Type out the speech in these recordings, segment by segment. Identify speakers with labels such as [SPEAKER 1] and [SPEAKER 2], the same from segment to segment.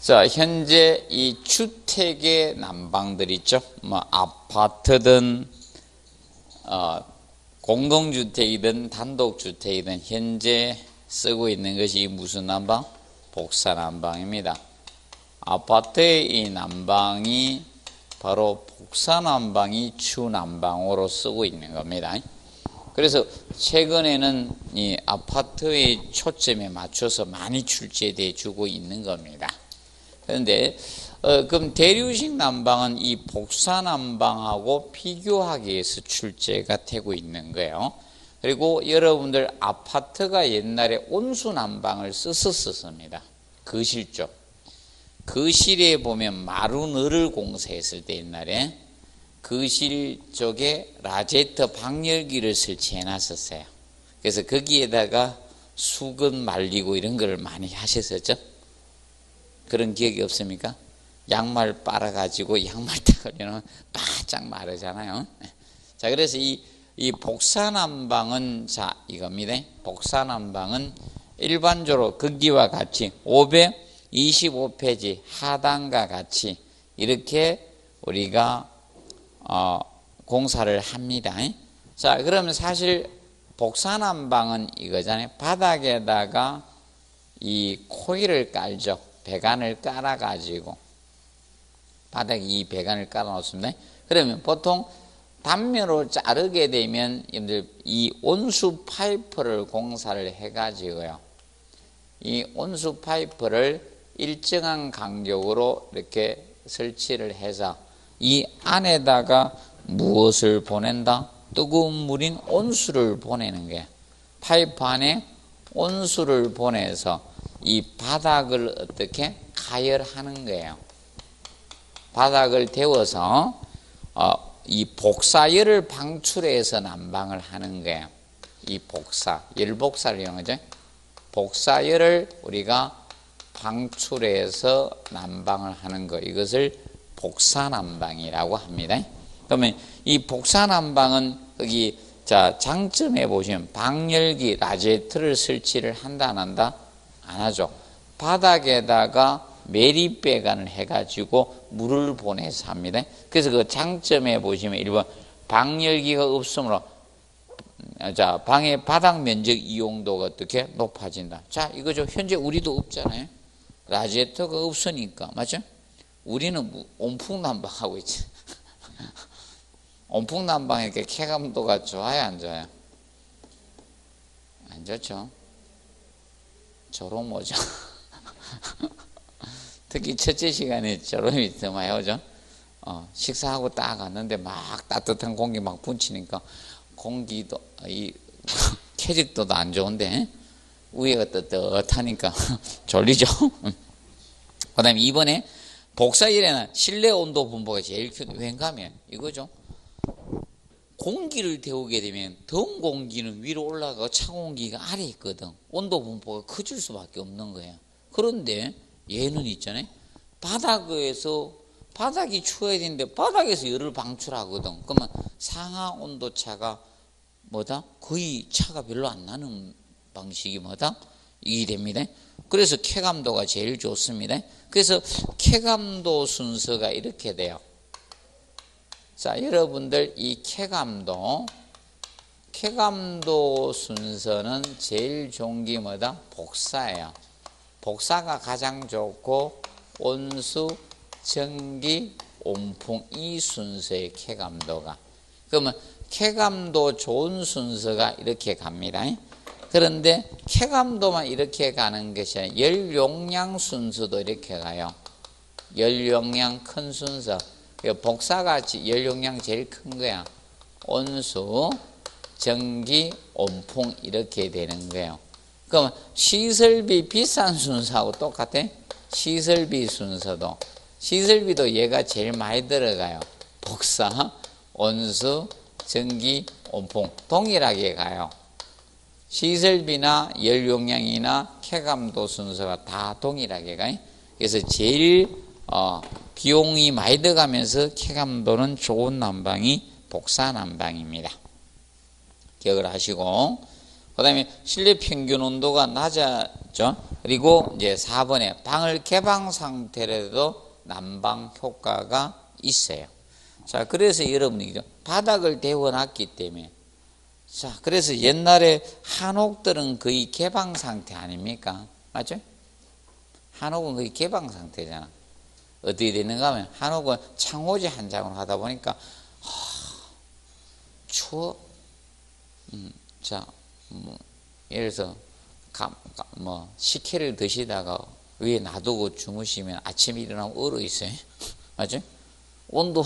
[SPEAKER 1] 자, 현재 이 주택의 난방들 있죠. 뭐 아파트든 공동주택이든 단독주택이든 현재 쓰고 있는 것이 무슨 난방? 복사난방입니다. 아파트의 이 난방이 바로 복사난방이 주난방으로 쓰고 있는 겁니다. 그래서 최근에는 이 아파트의 초점에 맞춰서 많이 출제돼 주고 있는 겁니다. 그런데 그럼 대류식 난방은 이 복사난방하고 비교하기 위해서 출제가 되고 있는 거예요. 그리고 여러분들 아파트가 옛날에 온수난방을 썼습니다. 거실 쪽. 거실에 보면 마루너를 공사했을 때 옛날에 거실 쪽에 라제트 방열기를 설치해 놨었어요. 그래서 거기에다가 수건 말리고 이런 걸 많이 하셨었죠? 그런 기억이 없습니까? 양말 빨아가지고 양말 딱 걸려놓으면 바짝 마르잖아요. 자, 그래서 이 복사난방은 자, 이겁니다. 복사난방은 일반적으로 거기와 같이 525페이지 하단과 같이 이렇게 우리가 공사를 합니다. 자, 그러면 사실 복사난방은 이거잖아요. 바닥에다가 이 코일을 깔죠. 배관을 깔아가지고 바닥에 이 배관을 깔아 놓습니다. 그러면 보통 단면으로 자르게 되면 여러분들 이 온수 파이프를 공사를 해가지고요. 이 온수 파이프를 일정한 간격으로 이렇게 설치를 해서 이 안에다가 무엇을 보낸다? 뜨거운 물인 온수를 보내는 거예요. 파이프 안에 온수를 보내서 이 바닥을 어떻게 가열하는 거예요. 바닥을 데워서 이 복사열을 방출해서 난방을 하는 거예요. 이 열복사를 이용하는 거죠. 복사열을 우리가 방출해서 난방을 하는 거, 이것을 복사난방이라고 합니다. 그러면 이 복사난방은 여기 자 장점에 보시면 방열기 라제트를 설치를 한다 안 한다? 안 하죠. 바닥에다가 매립배관을 해가지고 물을 보내서 합니다. 그래서 그 장점에 보시면 1번 방열기가 없으므로 자 방의 바닥 면적 이용도가 어떻게 높아진다. 자 이거죠. 현재 우리도 없잖아요. 라제트가 없으니까 맞죠? 우리는 온풍난방하고 있지. 온풍난방에 이렇게 쾌감도가 좋아요, 안 좋아요? 안 좋죠. 졸음 오죠. 특히 첫째 시간에 졸음이 더 많이 오죠. 식사하고 딱 갔는데 막 따뜻한 공기 막 분치니까 공기도 이 쾌적도도 안 좋은데 위에가 떳떳하니까 졸리죠. 그 다음에 이번에 복사열에는 실내 온도 분포가 제일 왠가 하면 이거죠. 공기를 데우게 되면 더운 공기는 위로 올라가고 차가운 공기가 아래에 있거든. 온도 분포가 커질 수밖에 없는 거예요. 그런데 얘는 있잖아요. 바닥이 추워야 되는데 바닥에서 열을 방출하거든. 그러면 상하 온도 차가 뭐다? 거의 차가 별로 안 나는 방식이 뭐다? 이게 됩니다. 그래서 쾌감도가 제일 좋습니다. 그래서 쾌감도 순서가 이렇게 돼요. 자, 여러분들 이 쾌감도 순서는 제일 좋은 게 뭐다? 복사예요. 복사가 가장 좋고 온수, 전기, 온풍 이 순서의 쾌감도가. 그러면 쾌감도 좋은 순서가 이렇게 갑니다. 그런데 쾌감도만 이렇게 가는 것이 아니라 열 용량 순서도 이렇게 가요. 열 용량 큰 순서. 복사가 열 용량 제일 큰 거야. 온수, 전기, 온풍 이렇게 되는 거예요. 그럼 시설비 비싼 순서하고 똑같아? 시설비 순서도. 시설비도 얘가 제일 많이 들어가요. 복사, 온수, 전기, 온풍 동일하게 가요. 시설비나 열 용량이나 쾌감도 순서가 다 동일하게 가요. 그래서 제일 비용이 많이 들어가면서 쾌감도는 좋은 난방이 복사난방입니다. 기억을 하시고 그다음에 실내 평균 온도가 낮아져. 그리고 이제 4번에 방을 개방 상태라도 난방 효과가 있어요. 자, 그래서 여러분이 바닥을 데워놨기 때문에, 자, 그래서 옛날에 한옥들은 거의 개방 상태 아닙니까? 맞죠? 한옥은 거의 개방 상태잖아. 어떻게 되는가 하면 한옥은 창호지 한 장으로 하다 보니까 추워. 자, 예를 들어서 식혜를 드시다가 위에 놔두고 주무시면 아침에 일어나면 얼어 있어요. 맞죠? 온도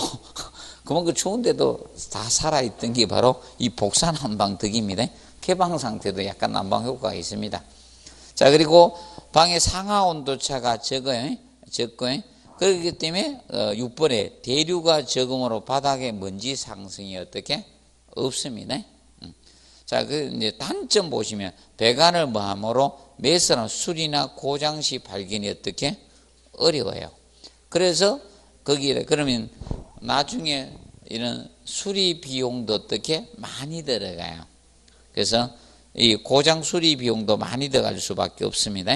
[SPEAKER 1] 그만큼 추운데도 다 살아있던 게 바로 이 복사 난방덕입니다. 개방 상태도 약간 난방 효과가 있습니다. 자, 그리고 방의 상하 온도차가 적어요. 그렇기 때문에 6번에 대류가 적음으로 바닥에 먼지 상승이 어떻게? 없습니다. 자, 그 이제 단점 보시면 배관을 뭐함으로 매서나 수리나 고장 시 발견이 어떻게? 어려워요. 그래서 거기에 그러면 나중에 이런 수리 비용도 어떻게? 많이 들어가요. 그래서 이 고장 수리 비용도 많이 들어갈 수밖에 없습니다.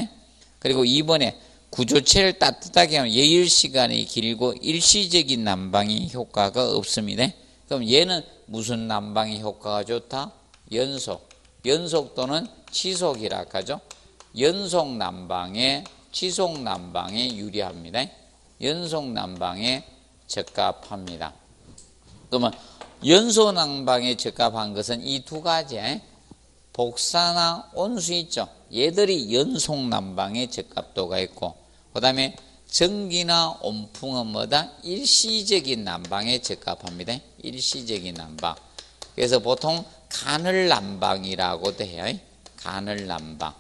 [SPEAKER 1] 그리고 2번에 구조체를 따뜻하게 하면 예열 시간이 길고 일시적인 난방이 효과가 없습니다. 그럼 얘는 무슨 난방이 효과가 좋다? 연속 또는 지속이라 하죠. 연속 난방에 지속 난방에 유리합니다. 연속 난방에 적합합니다. 그러면 연속 난방에 적합한 것은 이 두 가지, 복사나 온수 있죠. 얘들이 연속 난방에 적합도가 있고, 그 다음에 전기나 온풍은 뭐다? 일시적인 난방에 적합합니다. 일시적인 난방. 그래서 보통 가늘 난방이라고도 해요. 가늘 난방.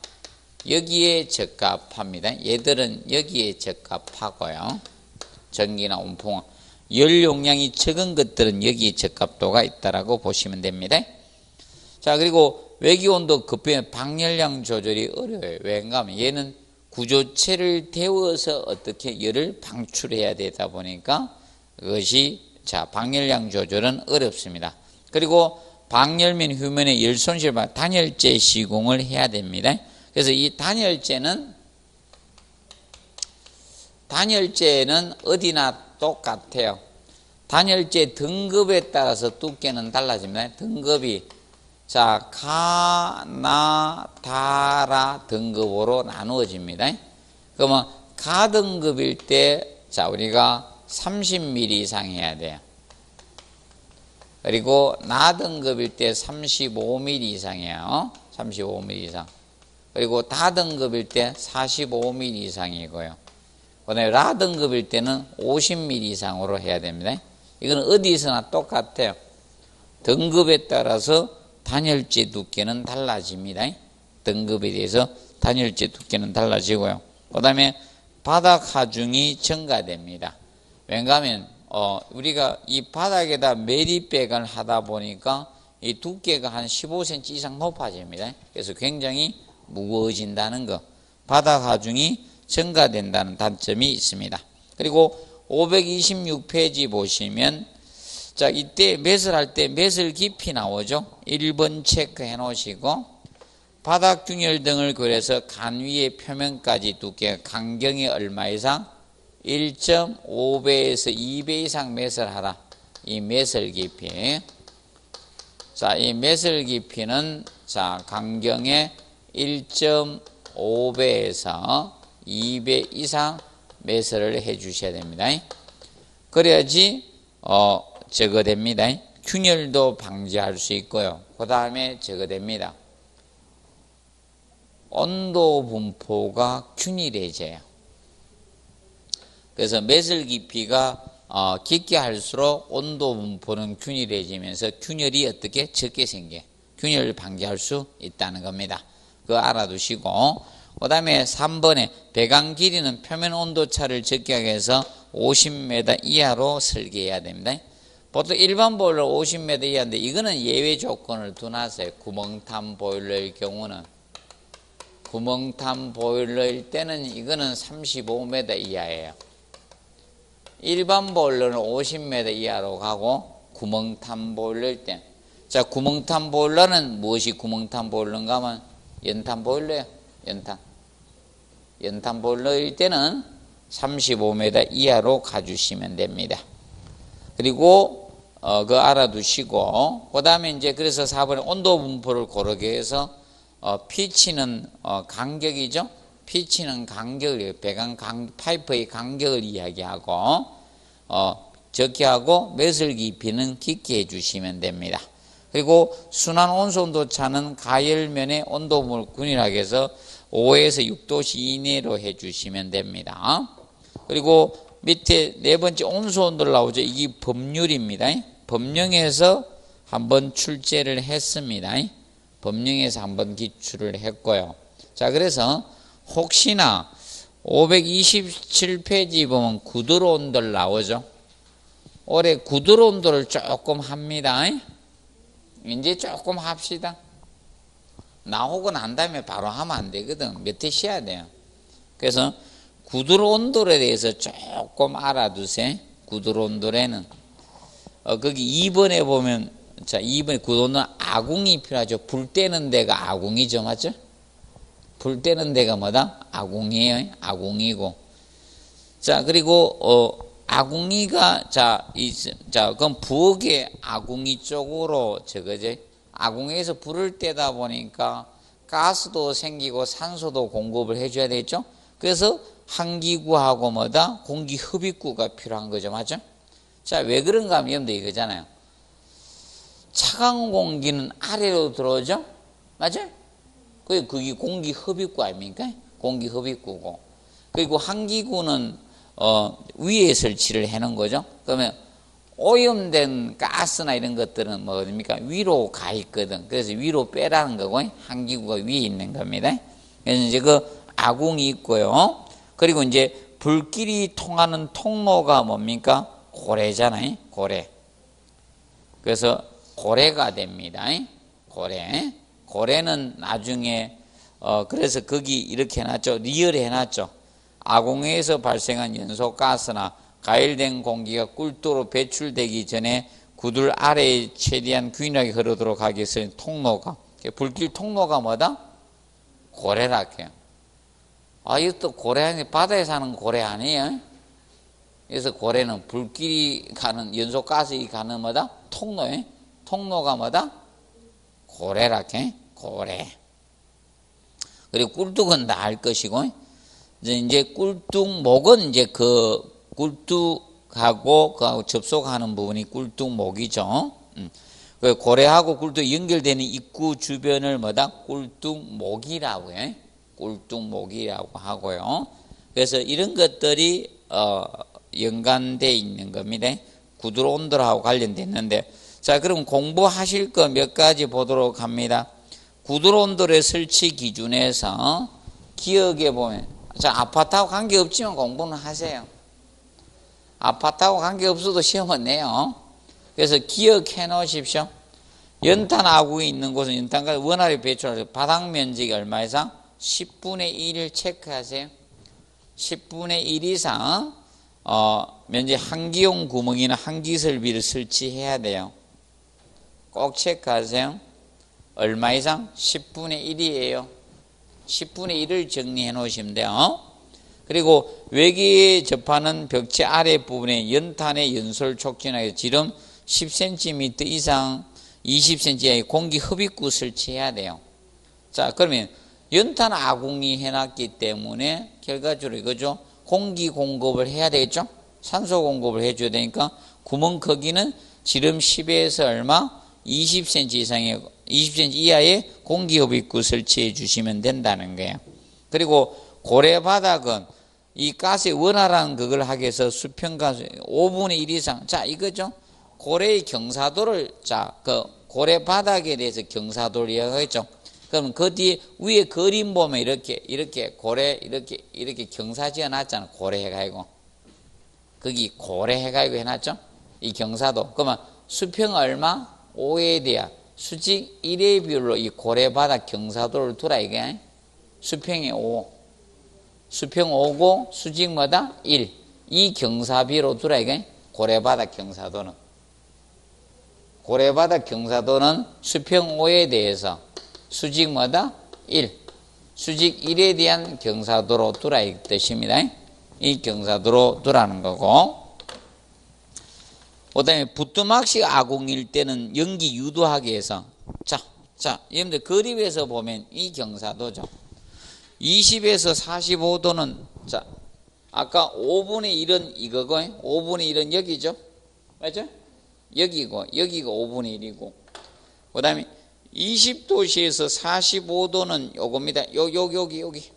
[SPEAKER 1] 여기에 적합합니다. 얘들은 여기에 적합하고요. 전기나 온풍은. 열 용량이 적은 것들은 여기에 적합도가 있다라고 보시면 됩니다. 자, 그리고 외기온도 급변 방열량 조절이 어려워요. 왜인가 하면 얘는 구조체를 데워서 어떻게 열을 방출해야 되다 보니까 그것이, 자, 방열량 조절은 어렵습니다. 그리고 방열면 휴면의 열 손실 단열재 시공을 해야 됩니다. 그래서 이 단열재는 어디나 똑같아요. 단열재 등급에 따라서 두께는 달라집니다. 등급이, 자, 가, 나, 다, 라 등급으로 나누어집니다. 그러면 가 등급일 때, 자, 우리가 30mm 이상 해야 돼요. 그리고 나 등급일 때 35mm 이상이에요. 35mm 이상. 그리고 다 등급일 때 45mm 이상이고요. 그 다음에 라 등급일 때는 50mm 이상으로 해야 됩니다. 이건 어디서나 똑같아요. 등급에 따라서 단열재 두께는 달라집니다. 등급에 대해서 단열재 두께는 달라지고요. 그 다음에 바닥 하중이 증가됩니다. 왜냐 하면 우리가 이 바닥에다 매립백을 하다 보니까 이 두께가 한 15cm 이상 높아집니다. 그래서 굉장히 무거워진다는 거. 바닥 하중이 증가된다는 단점이 있습니다. 그리고 526페이지 보시면, 자, 이때 매설할 때 매설 깊이 나오죠. 1번 체크해 놓으시고, 바닥 균열 등을 그려서 간 위의 표면까지 두께 간경이 얼마 이상? 1.5배에서 2배 이상 매설하라. 이 매설 깊이. 자, 이 매설 깊이는, 자, 간경의 1.5배에서 2배 이상 매설을 해 주셔야 됩니다. 그래야지 제거됩니다. 균열도 방지할 수 있고요. 그 다음에 제거됩니다. 온도 분포가 균일해져요. 그래서 매설 깊이가 깊게 할수록 온도 분포는 균일해지면서 균열이 어떻게 적게 생겨. 균열을 방지할 수 있다는 겁니다. 그거 알아두시고, 그 다음에 3번에 배관 길이는 표면 온도차를 적게 하기 위해서 50m 이하로 설계해야 됩니다. 보통 일반 보일러 50m 이하인데 이거는 예외 조건을 두놨어요. 구멍탄 보일러일 경우는. 구멍탄 보일러일 때는 이거는 35m 이하예요. 일반 보일러는 50m 이하로 가고 구멍탄 보일러일 때. 자, 구멍탄 보일러는 무엇이 구멍탄 보일러인가 하면 연탄 보일러예요. 연탄 보일러일 때는 35m 이하로 가주시면 됩니다. 그리고 그거 알아두시고, 그 다음에 이제 그래서 4번에 온도 분포를 고르게 해서 피치는 간격이죠. 피치는 간격을, 파이프의 간격을 이야기하고, 적게 하고 매설 깊이는 깊게 해주시면 됩니다. 그리고 순환 온수온도 차는 가열면의 온도분을 균일하게 해서 5에서 6도씨 이내로 해주시면 됩니다. 그리고 밑에 네 번째 온수온도를 나오죠. 이게 법률입니다. 법령에서 한번 출제를 했습니다. 법령에서 한번 기출을 했고요. 자, 그래서 혹시나 527페이지 보면 구두로 온도를 나오죠. 올해 구두로 온도를 조금 합니다. 이제 조금 합시다. 나오고 난 다음에 바로 하면 안 되거든. 몇 회 쉬어야 돼요. 그래서 구두로 온도에 대해서 조금 알아두세요. 구두로 온도에는 거기 2번에 보면, 자, 2번에 구두로 온도는 아궁이 필요하죠. 불 때는 데가 아궁이죠. 맞죠? 불 때는 데가 뭐다? 아궁이에요. 아궁이고. 자, 그리고 아궁이가, 그럼 부엌의 아궁이 쪽으로 저거지. 아궁이에서 불을 떼다 보니까 가스도 생기고 산소도 공급을 해줘야 되겠죠? 그래서 환기구하고 뭐다? 공기 흡입구가 필요한 거죠. 맞죠? 자, 왜 그런가 하면 여러분들 이거잖아요. 차가운 공기는 아래로 들어오죠? 맞죠? 그게 공기 흡입구 아닙니까? 공기 흡입구고. 그리고 환기구는 위에 설치를 해놓은 거죠. 그러면 오염된 가스나 이런 것들은 뭐입니까? 위로 가 있거든. 그래서 위로 빼라는 거고, 환기구가 위에 있는 겁니다. 그래서 이제 그 아궁이 있고요. 그리고 이제 불길이 통하는 통로가 뭡니까? 고래잖아요. 고래. 그래서 고래가 됩니다. 고래. 고래는 나중에 그래서 거기 이렇게 해놨죠. 리얼 해놨죠. 아궁이에서 발생한 연소가스나 가열된 공기가 꿀도로 배출되기 전에 구들 아래에 최대한 균일하게 흐르도록 하기 위해서 통로가, 불길 통로가 뭐다? 고래라 해요. 이것도 고래 아니, 바다에 사는 고래 아니에요? 그래서 고래는 불길이 가는, 연소가스가 가는 뭐다? 통로에. 통로가 뭐다? 고래라 해요. 고래. 그리고 꿀뚝은 다 알 것이고, 이제 꿀뚝목은 이제 그 꿀뚝하고 그하고 접속하는 부분이 꿀뚝목이죠. 그 고래하고 꿀뚝 연결되는 입구 주변을 뭐다? 꿀뚝목이라고 해. 꿀뚝목이라고 하고요. 그래서 이런 것들이 연관되어 있는 겁니다. 구두로 온도하고 관련되어 있는데, 자, 그럼 공부하실 거 몇 가지 보도록 합니다. 구두로 온도의 설치 기준에서 기억해 보면, 자, 아파트하고 관계없지만 공부는 하세요. 아파트하고 관계없어도 시험은 내요. 그래서 기억해 놓으십시오. 연탄 아궁이 있는 곳은 연탄가스 원활히 배출하세요. 바닥 면적이 얼마 이상? 10분의 1을 체크하세요. 10분의 1 이상 면적 환기용 구멍이나 환기 설비를 설치해야 돼요. 꼭 체크하세요. 얼마 이상? 10분의 1이에요. 10분의 1을 정리해 놓으시면 돼요. 그리고 외기에 접하는 벽체 아래 부분에 연탄의 연솔 촉진하게 지름 10cm 이상 20cm 이하의 공기 흡입구 설치해야 돼요. 자, 그러면 연탄 아궁이 해놨기 때문에 결과적으로 이거죠. 공기 공급을 해야 되겠죠. 산소 공급을 해줘야 되니까 구멍 크기는 지름 10에서 얼마? 20cm 이상의 20cm 이하의 공기 흡입구 설치해 주시면 된다는 거예요. 그리고 고래 바닥은 이 가스의 원활한 그걸 하기 위해서 수평가스 5분의 1 이상. 자, 이거죠. 고래의 경사도를, 자, 그 고래 바닥에 대해서 경사도를 이야기하겠죠. 그럼 그 뒤에 위에 그림 보면 이렇게 고래 이렇게 경사 지어 놨잖아. 고래 해가지고. 거기 고래 해가지고 해놨죠. 이 경사도. 그러면 수평 얼마? 5에 대한 수직 1의 비율로 이 고래 바닥 경사도를 두라 이게. 수평이 5. 수평 5고 수직 뭐다? 1. 이 경사비로 두라 이게. 고래 바닥 경사도는. 고래바다 경사도는 수평 5에 대해서 수직 뭐다? 1. 수직 1에 대한 경사도로 두라 이 뜻입니다. 이 경사도로 두라는 거고, 그 다음에 부뚜막식 아궁일 때는 연기 유도하기 위해서 자, 여러분들 그림에서 보면 이 경사도죠. 20에서 45도는 자, 아까 5분의 1은 이거고 5분의 1은 여기죠. 맞죠? 여기고 여기가 5분의 1이고, 그 다음에 20도시에서 45도는 요겁니다. 여기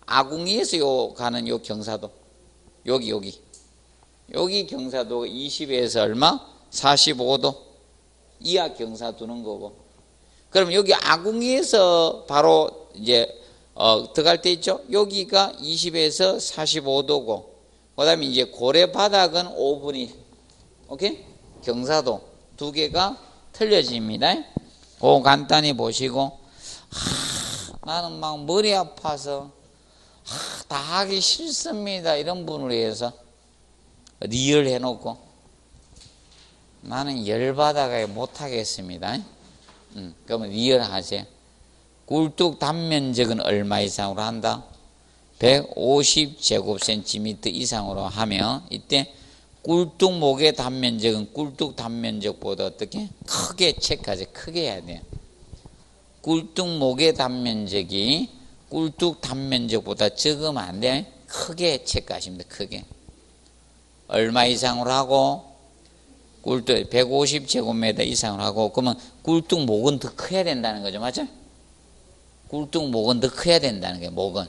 [SPEAKER 1] 아궁이에서 요 가는 요 경사도 여기 경사도가 20에서 얼마? 45도 이하 경사 두는 거고, 그럼 여기 아궁이에서 바로 이제 들어갈 때 있죠. 여기가 20에서 45도고, 그 다음에 이제 고래 바닥은 5분의 1. 오케이? 경사도 두 개가 틀려집니다. 그거 간단히 보시고, 나는 막 머리 아파서 다 하기 싫습니다 이런 분을 위해서 리얼 해놓고, 나는 열받아가 못하겠습니다. 그러면 리얼 하세요. 꿀뚝 단면적은 얼마 이상으로 한다? 150제곱센티미터 이상으로 하면 이때 꿀뚝목의 단면적은 꿀뚝 단면적보다 어떻게? 크게 체크하세요. 크게 해야 돼요. 꿀뚝목의 단면적이 꿀뚝 단면적보다 적으면 안 돼요. 크게 체크하십니다. 크게. 얼마 이상으로 하고? 꿀뚝 150제곱미터 이상으로 하고, 그러면 꿀뚝목은 더 커야 된다는 거죠. 맞죠? 꿀뚝목은 더 커야 된다는 거예요. 목은.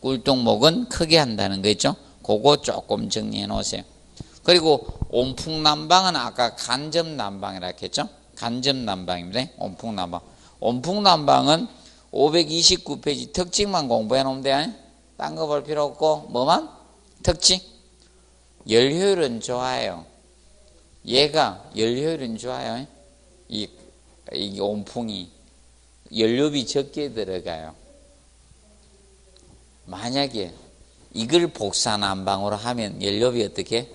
[SPEAKER 1] 꿀뚝목은 크게 한다는 거 있죠? 그거 조금 정리해 놓으세요. 그리고 온풍난방은 아까 간접난방이라 했죠? 간접난방입니다. 온풍난방. 온풍난방은 529페이지 특징만 공부해 놓으면 돼. 딴 거 볼 필요 없고, 뭐만? 특징. 열효율은 좋아요. 얘가 열효율은 좋아요. 이 온풍이 연료비 적게 들어가요. 만약에 이걸 복사난방으로 하면 연료비 어떻게?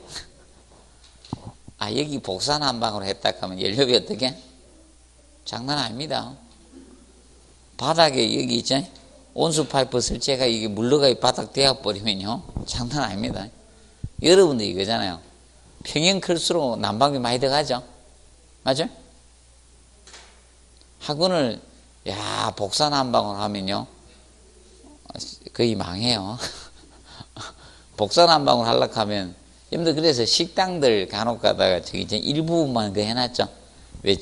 [SPEAKER 1] 여기 복사난방으로 했다 하면 연료비 어떻게? 장난 아닙니다. 바닥에 여기 있죠? 온수 파이프 설치가 이게 물러가 바닥 되어버리면요, 장난 아닙니다. 여러분도 이거잖아요. 평형 클수록 난방비 많이 들어가죠? 맞죠? 학원을 복사난방으로 하면요 거의 망해요. 복사난방으로 하려고 하면, 여러분들 그래서 식당들 간혹 가다가 저기 이제 일부분만 그 해놨죠. 왜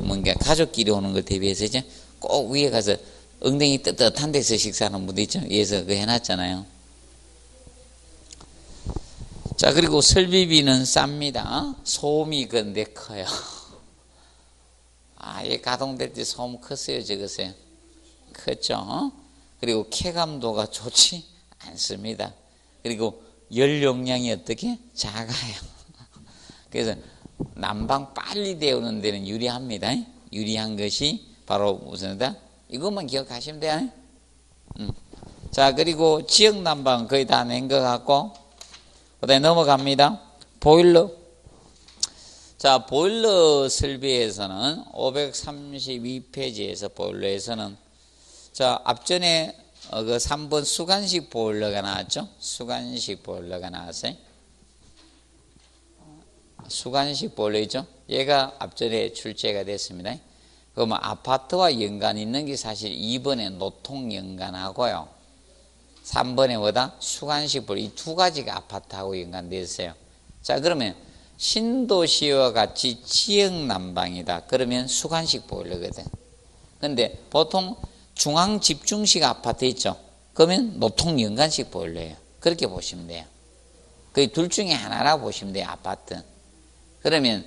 [SPEAKER 1] 뭔가 가족끼리 오는 걸 대비해서 이제 꼭 위에 가서 엉덩이 뜨뜻한 데서 식사하는 분도 있죠. 위에서 그 해놨잖아요. 자, 그리고 설비비는 쌉니다. 소음이 근데 커요. 얘 가동될 때 소음 컸어요, 적었어요? 컸죠? 그리고 쾌감도가 좋지 않습니다. 그리고 열 용량이 어떻게? 작아요. 그래서 난방 빨리 데우는 데는 유리합니다. 유리한 것이 바로 무슨이다? 이것만 기억하시면 돼요. 자, 그리고 지역 난방 거의 다 낸 것 같고, 그 다음에 넘어갑니다. 보일러. 자, 보일러 설비에서는 532페이지에서 보일러에서는, 자, 앞전에 그 3번 수간식 보일러가 나왔죠? 수간식 보일러가 나왔어요. 수간식 보일러죠? 얘가 앞전에 출제가 됐습니다. 그러면 아파트와 연관 있는 게 사실 2번에 노통 연관하고요, 3번에 뭐다? 수간식 보일러. 이 두 가지가 아파트하고 연관되어 있어요. 자, 그러면 신도시와 같이 지역난방이다. 그러면 수간식 보일러거든. 근데 보통 중앙 집중식 아파트 있죠? 그러면 노통 연관식 보일러예요. 그렇게 보시면 돼요. 거의 둘 중에 하나라고 보시면 돼요, 아파트. 그러면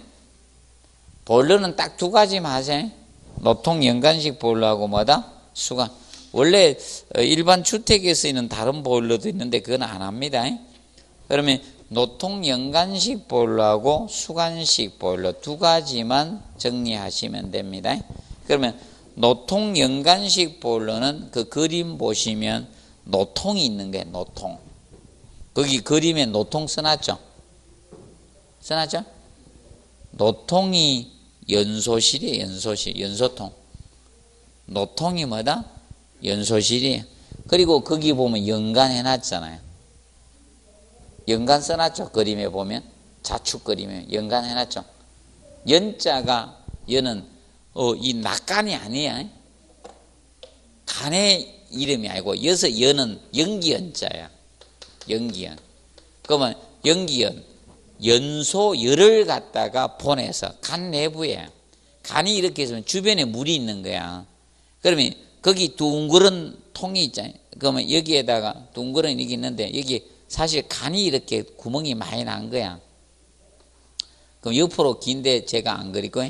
[SPEAKER 1] 보일러는 딱 두 가지만 하세요. 노통 연관식 보일러하고 뭐다? 수간. 원래 일반 주택에 쓰이는 다른 보일러도 있는데 그건 안 합니다. 그러면 노통 연관식 보일러하고 수간식 보일러 두 가지만 정리하시면 됩니다. 그러면 노통 연관식 보일러는 그 그림 보시면 노통이 있는 거예요. 노통. 거기 그림에 노통 써놨죠? 써놨죠? 노통이 연소실이에요. 연소실, 연소통. 노통이 뭐다? 연소실이에요. 그리고 거기 보면 연간 해놨잖아요. 연간 써놨죠. 그림에 보면 자축 그림에 연간 해놨죠. 연자가 연은 이 낙간이 아니야. 간의 이름이 아니고 여기서 연은 연기연자야. 연기연. 그러면 연기연 연소 열을 갖다가 보내서 간 내부에 간이 이렇게 있으면 주변에 물이 있는 거야. 그러면 거기 둥그런 통이 있잖아요. 그러면 여기에다가 둥그런 이게 있는데 여기 사실 간이 이렇게 구멍이 많이 난 거야. 그럼 옆으로 긴데 제가 안 그리고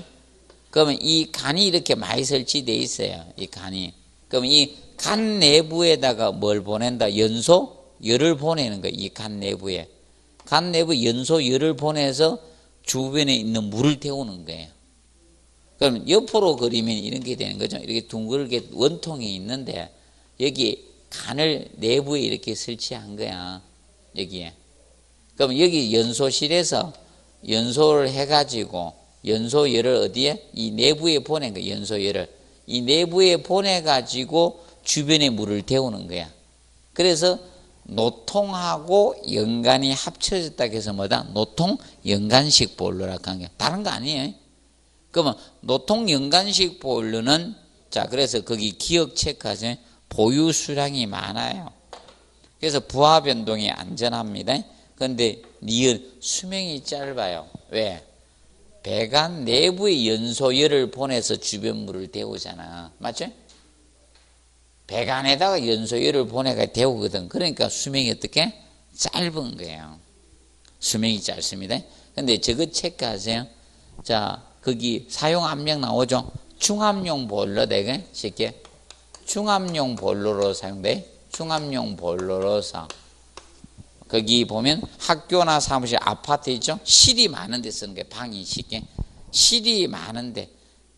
[SPEAKER 1] 그러면 이 간이 이렇게 많이 설치되어 있어요. 이 간이. 그럼 이 간 내부에다가 뭘 보낸다? 연소 열을 보내는 거예요. 이 간 내부에. 간 내부 연소 열을 보내서 주변에 있는 물을 태우는 거예요. 그럼 옆으로 그리면 이런 게 되는 거죠. 이렇게 둥글게 원통이 있는데 여기 간을 내부에 이렇게 설치한 거야. 여기에. 그럼 여기 연소실에서 연소를 해가지고 연소열을 어디에? 이 내부에 보낸 거야. 연소열을. 이 내부에 보내가지고 주변에 물을 태우는 거야. 그래서 노통하고 연간이 합쳐졌다 해서 뭐다? 노통 연간식 보일러라고 하는 게 다른 거 아니에요. 그러면 노통 연간식 보일러는 자 그래서 거기 기억 체크하세요. 보유 수량이 많아요. 그래서 부하 변동이 안전합니다. 그런데 리을 수명이 짧아요. 왜? 배관 내부에 연소열을 보내서 주변 물을 데우잖아. 맞죠? 배관에다가 연소열을 보내가 데우거든. 그러니까 수명이 어떻게? 짧은 거예요. 수명이 짧습니다. 근데 저거 체크하세요. 자, 거기 사용 압력 나오죠? 중압용 보일러 되게 쉽게. 중압용 보일러로 사용돼. 중압용 보일러로서. 거기 보면 학교나 사무실, 아파트 있죠? 실이 많은 데 쓰는 게 방이 쉽게. 실이 많은데.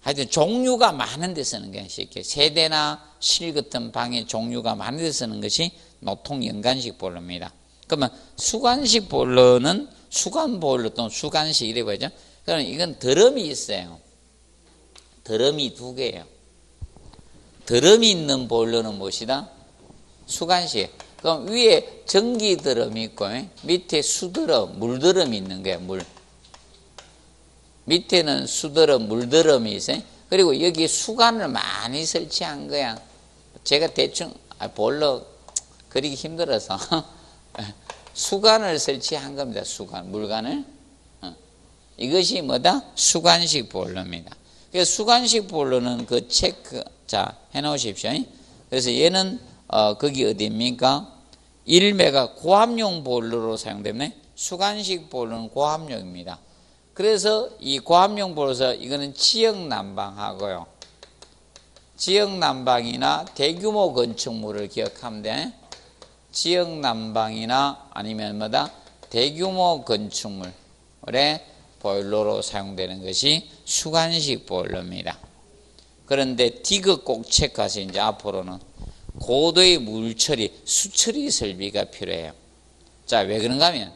[SPEAKER 1] 하여튼 종류가 많은 데 쓰는 게 쉽게. 세대나 실 같은 방에 종류가 많은 데 쓰는 것이 노통 연간식 보일러입니다. 그러면 수관식 보일러는 수관 보일러 또는 수관식 이래 보이죠? 그럼 이건 드럼이 있어요. 드럼이 두 개예요. 드럼이 있는 보일러는 무엇이다? 수관식. 그럼 위에 전기 드럼이 있고 밑에 수드럼, 물드럼이 있는 거예요. 물. 밑에는 수드럼, 물드럼이 있어요. 그리고 여기 수관을 많이 설치한 거야. 제가 대충 보일러 그리기 힘들어서 수관을 설치한 겁니다. 수관, 물관을. 이것이 뭐다? 수관식 보일러입니다. 그래서 수관식 보일러는 그 체크 자 해놓으십시오. 그래서 얘는 거기 어디입니까? 1메가 고압용 보일러로 사용되네. 수관식 보일러는 고압용입니다. 그래서 이 고압용 보일러에서 이거는 지역 난방하고요. 지역 난방이나 대규모 건축물을 기억하면 돼. 지역 난방이나 아니면 뭐다? 대규모 건축물에 보일러로 사용되는 것이 수관식 보일러입니다. 그런데 디귿 꼭 체크하세요. 이제 앞으로는 고도의 물 처리, 수처리 설비가 필요해요. 자, 왜 그런가 하면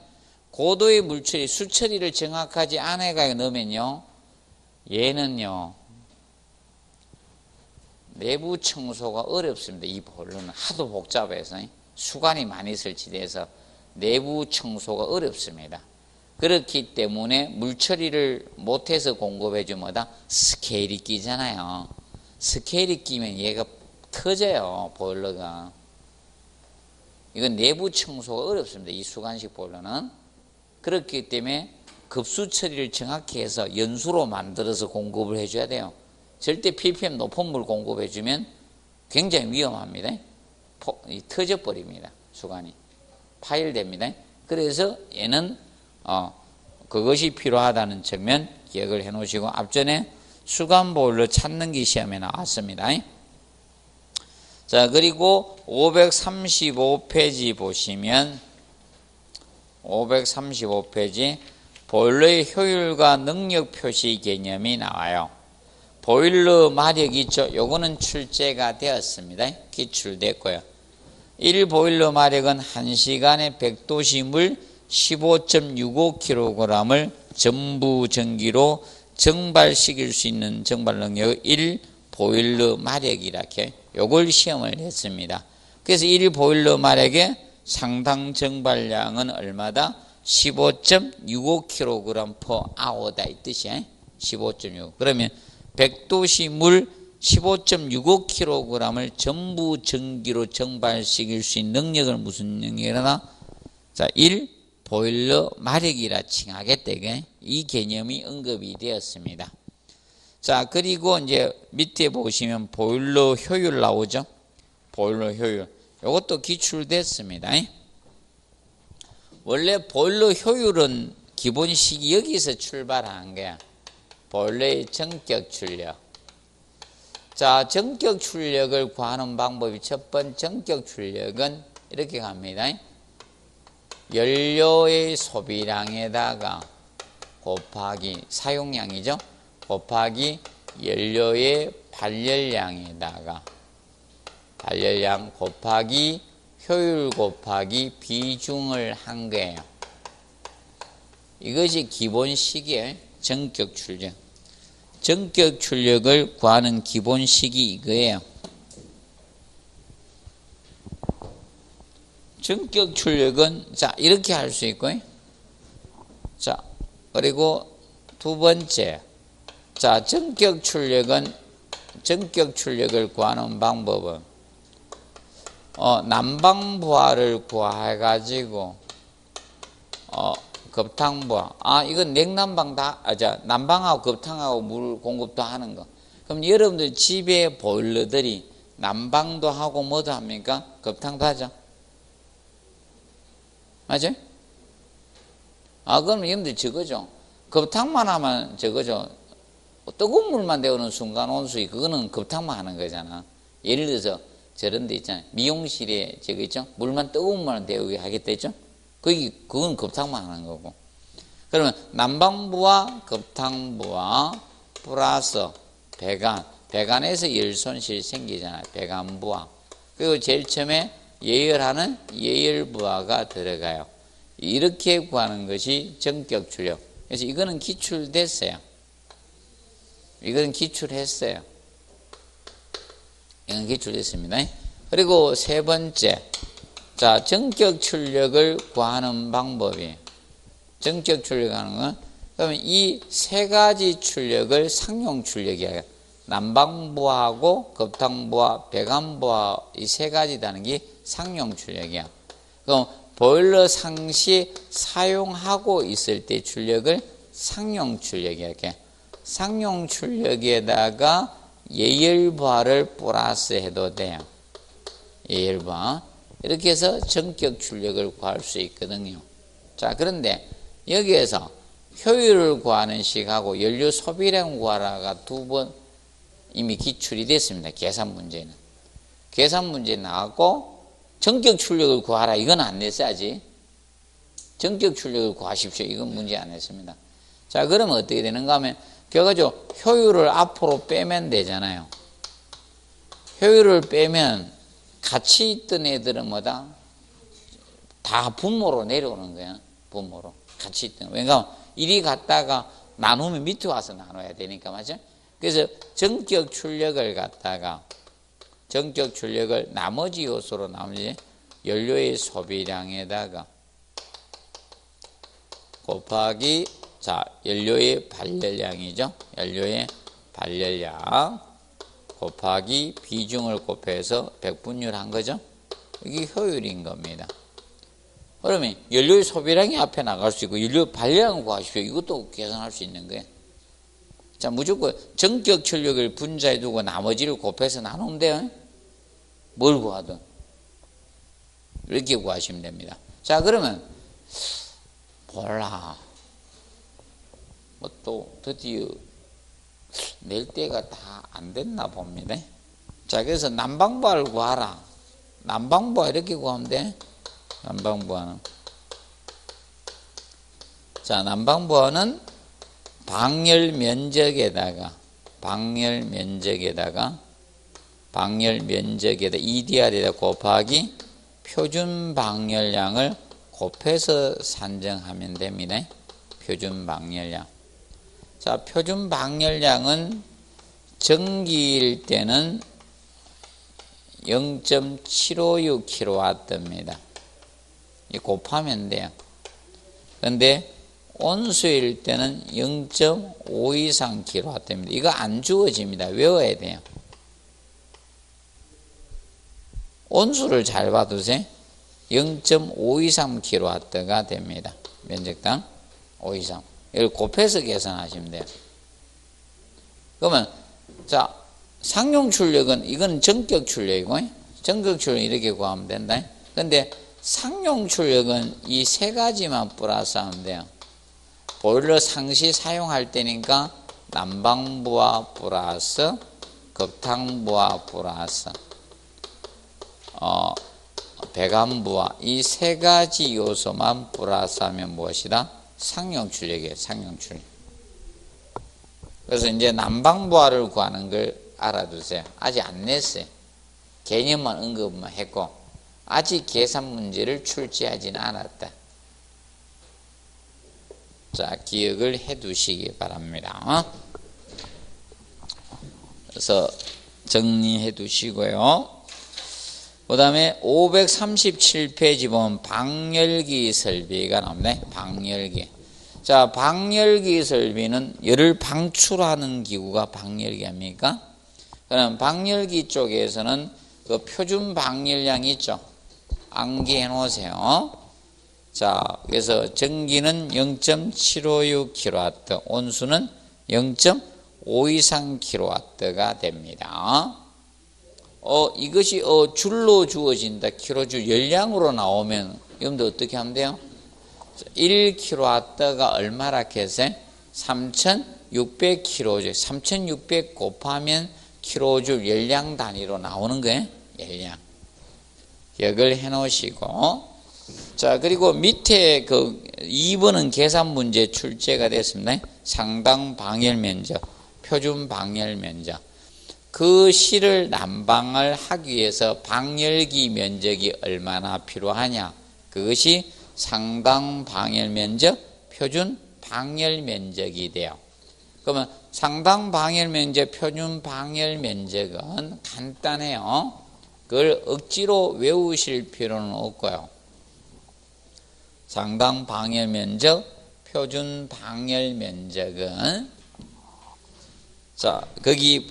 [SPEAKER 1] 고도의 물 처리, 수처리를 정확하지 않아가 넣으면요, 얘는요 내부 청소가 어렵습니다. 이 보일러는 하도 복잡해서 수관이 많이 설치돼서 내부 청소가 어렵습니다. 그렇기 때문에 물 처리를 못해서 공급해주면 뭐다? 스케일이 끼잖아요. 스케일이 끼면 얘가 터져요. 보일러가. 이건 내부 청소가 어렵습니다. 이 수관식 보일러는. 그렇기 때문에 급수 처리를 정확히 해서 연수로 만들어서 공급을 해줘야 돼요. 절대 ppm 높은 물 공급해주면 굉장히 위험합니다. 터져버립니다. 수관이. 파열됩니다. 그래서 얘는 그것이 필요하다는 측면 기억을 해 놓으시고, 앞전에 수관 보일러 찾는 게 시험에 나왔습니다. 자, 그리고 535페이지 보시면 535페이지 보일러의 효율과 능력 표시 개념이 나와요. 보일러 마력 있죠? 요거는 출제가 되었습니다. 기출됐고요. 1보일러 마력은 1시간에 100도씨 물 15.65kg을 전부 전기로 정발시킬 수 있는 정발 능력 1 보일러 마력이라 이렇게 요걸 시험을 했습니다. 그래서 1 보일러 마력의 상당 정발량은 얼마다? 15.65kg per hour다 이 뜻이야. 15.65. 그러면 100도씨 물 15.65kg을 전부 전기로 정발시킬 수 있는 능력을 무슨 능력이라나? 자, 1 보일러 마력이라 칭하겠다. 이 개념이 언급이 되었습니다. 자, 그리고 이제 밑에 보시면 보일러 효율 나오죠? 보일러 효율. 이것도 기출됐습니다. 원래 보일러 효율은 기본식이 여기서 출발한 거야. 보일러의 전격 출력. 자, 전격 출력을 구하는 방법이 첫 번째 전격 출력은 이렇게 갑니다. 연료의 소비량에다가 곱하기 사용량이죠. 곱하기 연료의 발열량에다가 발열량 곱하기 효율 곱하기 비중을 한 거예요. 이것이 기본식이에요. 전격 출력. 전격 출력을 구하는 기본식이 이거예요. 전격 출력은 자 이렇게 할 수 있고, 자 그리고 두 번째, 자 전격 출력을 구하는 방법은 난방부하를 구해가지고 급탕부하. 이건 냉난방 난방하고 급탕하고 물 공급도 하는 거. 그럼 여러분들 집에 보일러들이 난방도 하고 뭐도 합니까? 급탕도 하죠. 맞아요? 그럼 여러분들 저거죠. 급탕만 하면 저거죠. 뜨거운 물만 데우는 순간 온수위, 그거는 급탕만 하는 거잖아. 예를 들어서 저런 데 있잖아요. 미용실에 저거 있죠? 물만 뜨거운 물만 데우게 하겠다 했죠? 그건 급탕만 하는 거고. 그러면 난방부와 급탕부와 플러스 배관에서 열 손실 생기잖아요. 배관부하. 그리고 제일 처음에 예열하는 예열부하가 들어가요. 이렇게 구하는 것이 전격 출력. 그래서 이거는 기출됐어요. 이거는 기출했어요. 이건 기출됐습니다. 그리고 세 번째, 자 전격 출력을 구하는 방법이, 전격 출력하는 건 그러면 이 세 가지 출력을 상용 출력이에요. 난방부하고 급탕부하, 배관부하 이 세 가지다는 게 상용 출력이야. 그럼 보일러 상시 사용하고 있을 때 출력을 상용 출력이야. 이렇게 상용 출력에다가 예열부하를 플러스 해도 돼요. 예열부하. 이렇게 해서 전격 출력을 구할 수 있거든요. 자, 그런데 여기에서 효율을 구하는 식하고 연료 소비량 구하라가 두 번 이미 기출이 됐습니다. 계산 문제는. 계산 문제 나왔고 전격 출력을 구하라 이건 안 냈어야지. 전격 출력을 구하십시오. 이건 문제 안 했습니다. 자, 그러면 어떻게 되는가 하면 결과적으로 효율을 앞으로 빼면 되잖아요. 효율을 빼면 같이 있던 애들은 뭐다? 다 분모로 내려오는 거야. 분모로. 같이 있던. 왜냐하면 이리 갔다가 나누면 밑에 와서 나눠야 되니까, 맞죠? 그래서 전격 출력을 나머지 요소로 나머지 연료의 소비량에다가 곱하기 자 연료의 발열량이죠. 연료의 발열량 곱하기 비중을 곱해서 백분율 한 거죠. 이게 효율인 겁니다. 그러면 연료의 소비량이 앞에 나갈 수 있고 연료 발열량을 구하십시오. 이것도 계산할 수 있는 거예요. 자, 무조건 전격 출력을 분자에 두고 나머지를 곱해서 나누면 돼요. 뭘 구하든 이렇게 구하시면 됩니다. 자, 그러면 몰라 뭐 또 드디어 낼 때가 다 안 됐나 봅니다. 자, 그래서 난방부하를 구하라. 난방부하 이렇게 구하면 돼. 난방부하는, 자, 난방부하는 방열 면적에다가 EDR에다 곱하기 표준 방열량을 곱해서 산정하면 됩니다. 표준 방열량. 자, 표준 방열량은 전기일 때는 0.756kW입니다. 곱하면 돼요. 근데 온수일 때는 0.523kW입니다. 이거 안 주어집니다. 외워야 돼요. 온수를 잘 봐두세요. 0.523kW가 됩니다. 면적당 523. 이걸 곱해서 계산하시면 돼요. 그러면 자, 상용 출력은 이건 전격 출력이고 전격 출력 이렇게 구하면 된다. 근데 상용 출력은 이 세 가지만 플러스하면 돼요. 보일러 상시 사용할 때니까 난방부하 플러스 급탕부하 플러스 배관부하 이 세 가지 요소만 플러스하면 무엇이다? 상용 출력이에요. 상용 출력. 그래서 이제 난방부하를 구하는 걸 알아두세요. 아직 안 냈어요. 개념만 언급만 했고 아직 계산 문제를 출제하지는 않았다. 자, 기억을 해 두시기 바랍니다. 그래서 정리해 두시고요. 그 다음에 537페이지 보면 방열기 설비가 나옵니다. 방열기. 자, 방열기 설비는 열을 방출하는 기구가 방열기 아닙니까? 그럼 방열기 쪽에서는 그 표준 방열량이 있죠. 암기해 놓으세요. 자, 그래서 전기는 0.756kW, 온수는 0.523kW가 됩니다. 이것이 줄로 주어진다. 킬로줄 열량으로 나오면 여러분들 어떻게 하면 돼요? 1kW가 얼마라 해서 3600kJ, 3600 곱하면 킬로줄 열량 단위로 나오는 거예요. 열량. 기억을 해 놓으시고. 자, 그리고 밑에 그 2번은 계산 문제 출제가 됐습니다. 상당 방열 면적, 표준 방열 면적. 그 실을 난방을 하기 위해서 방열기 면적이 얼마나 필요하냐. 그것이 상당 방열 면적, 표준 방열 면적이 돼요. 그러면 상당 방열 면적, 표준 방열 면적은 간단해요. 그걸 억지로 외우실 필요는 없고요. 상당 방열 면적, 표준 방열 면적은 자, 거기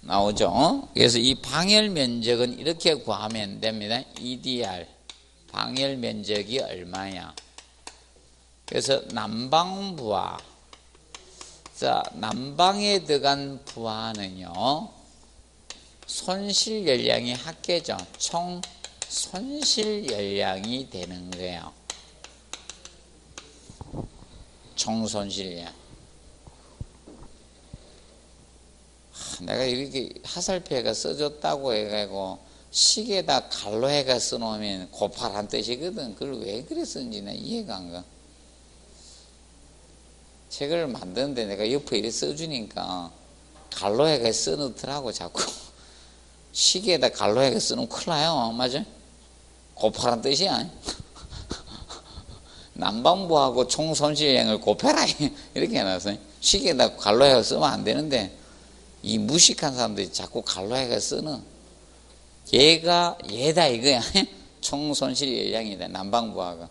[SPEAKER 1] 나오죠. 그래서 이 방열 면적은 이렇게 구하면 됩니다. EDR 방열 면적이 얼마냐. 그래서 난방부하. 자, 난방에 들어간 부하는요. 손실 열량이 합계죠. 총 손실 열량이 되는 거예요. 총 손실량. 내가 이렇게 화살표가 써줬다고 해가지고 시계에다 갈로 해가 써놓으면 고파란 뜻이거든. 그걸 왜 그래 썼는지 나 이해가 안 가. 책을 만드는데 내가 옆에 이렇게 써주니까 갈로 해가 써놓더라고 자꾸. 시계에다 갈로 해가 써놓으면 큰일 나요. 맞아? 고파란 뜻이야. 난방부하고 총 손실량을 곱해라 이렇게 해놨어요. 시계에다 갈로 해가 쓰면 안 되는데 이 무식한 사람들이 자꾸 갈로 해가 쓰는 얘다 이거야. 총 손실 열량이다. 난방부하가.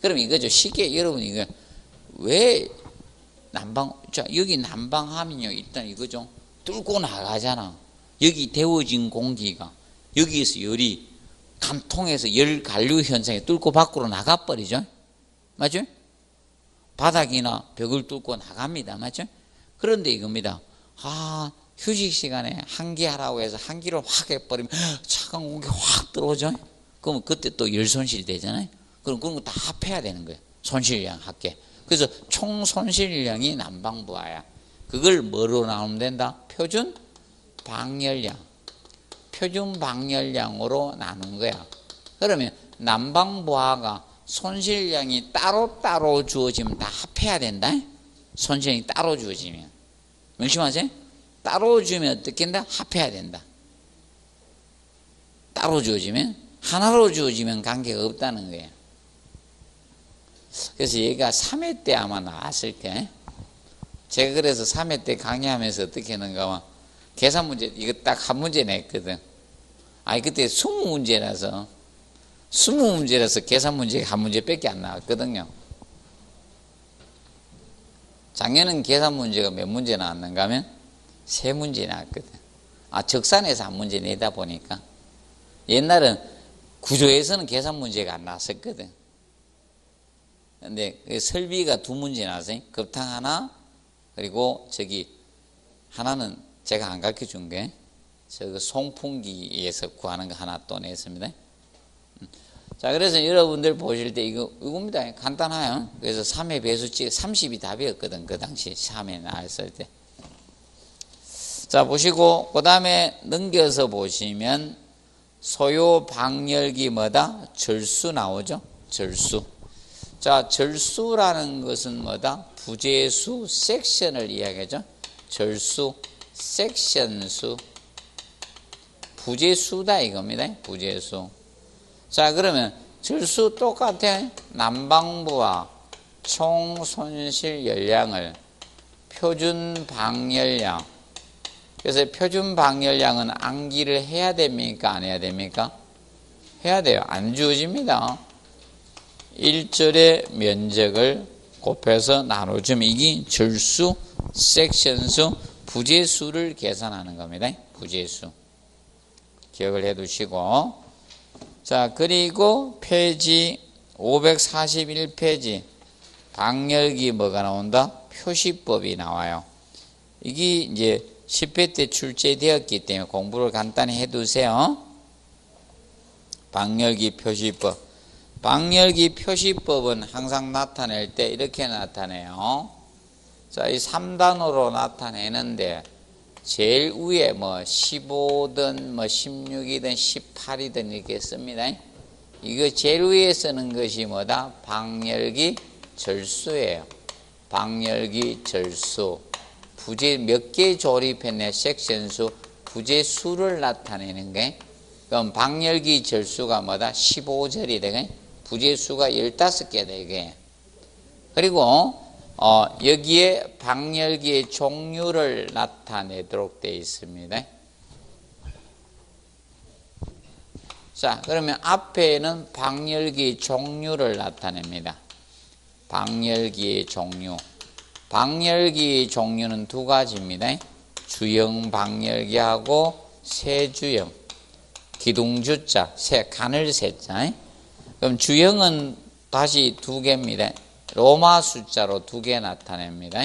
[SPEAKER 1] 그럼 이거죠. 쉽게 여러분 이거 왜 난방 자 여기 난방하면요 일단 이거죠. 뚫고 나가잖아. 여기 데워진 공기가 여기에서 열이 감통해서 열 관류 현상이 뚫고 밖으로 나가버리죠. 맞죠? 바닥이나 벽을 뚫고 나갑니다. 맞죠? 그런데 이겁니다. 휴식 시간에 환기하라고 해서 환기를 확 해버리면 차가운 공기 확 들어오죠. 그러면 그때 또 열 손실 되잖아요. 그럼 그런 거 다 합해야 되는 거예요. 손실량 합계. 그래서 총 손실량이 난방부하야. 그걸 뭐로 나오면 된다? 표준 방열량. 표준 방열량으로 나눈 거야. 그러면 난방부하가 손실량이 따로따로 주어지면 다 합해야 된다. 손실량이 따로 주어지면. 명심하세요? 따로 주면 어떻게 된다? 합해야 된다. 따로 주어지면 하나로 주어지면 관계가 없다는 거예요. 그래서 얘가 3회 때 아마 나왔을 게, 제가 그래서 3회 때 강의하면서 어떻게 했는가 하면 계산 문제 이거 딱 한 문제 냈거든. 아니 그때 20문제라서 계산 문제가 한 문제밖에 안 나왔거든요. 작년은 계산 문제가 몇 문제 나왔는가 하면 3문제 나왔거든. 적산에서 한 문제 내다 보니까. 옛날은 구조에서는 계산 문제가 안 나왔었거든. 근데 설비가 2문제 나왔어요. 급탕 하나, 그리고 하나는 제가 안 가르쳐 준 게, 송풍기에서 구하는 거 하나 또 냈습니다. 자, 그래서 여러분들 보실 때 이겁니다. 간단해요. 그래서 3회 배수치 30이 답이었거든. 그 당시 3회 나왔을 때. 자, 보시고, 그 다음에 넘겨서 보시면, 소요 방열기 뭐다? 절수 나오죠? 절수. 자, 절수라는 것은 뭐다? 부재수, 섹션을 이야기하죠? 절수, 섹션수. 부재수다 이겁니다. 부재수. 자, 그러면 절수 똑같아. 난방부와 총 손실 열량을 표준 방열량. 그래서 표준 방열량은 암기를 해야 됩니까? 안 해야 됩니까? 해야 돼요. 안 주어집니다. 1절의 면적을 곱해서 나눠주면 이게 절수, 섹션수, 부재수를 계산하는 겁니다. 부재수. 기억을 해 두시고. 자, 그리고 페이지 541페이지 방열기 뭐가 나온다? 표시법이 나와요. 이게 이제 10회 때 출제되었기 때문에 공부를 간단히 해 두세요. 방열기 표시법. 방열기 표시법은 항상 나타낼 때 이렇게 나타내요. 자, 이 3단으로 나타내는데 제일 위에 15든 16이든 18이든 이렇게 씁니다. 이거 제일 위에 쓰는 것이 뭐다? 방열기 절수예요. 방열기 절수. 부재 몇 개 조립했네? 섹션수, 부재수를 나타내는 게. 그럼 방열기 절수가 뭐다? 15절이 되게. 부재수가 15개 되게. 그리고 여기에 방열기의 종류를 나타내도록 되어 있습니다. 자, 그러면 앞에는 방열기 종류를 나타냅니다. 방열기의 종류. 방열기 종류는 2가지입니다. 주형 방열기하고 세주형. 기둥주자, 간을 세자. 그럼 주형은 다시 2개입니다. 로마 숫자로 2개 나타냅니다.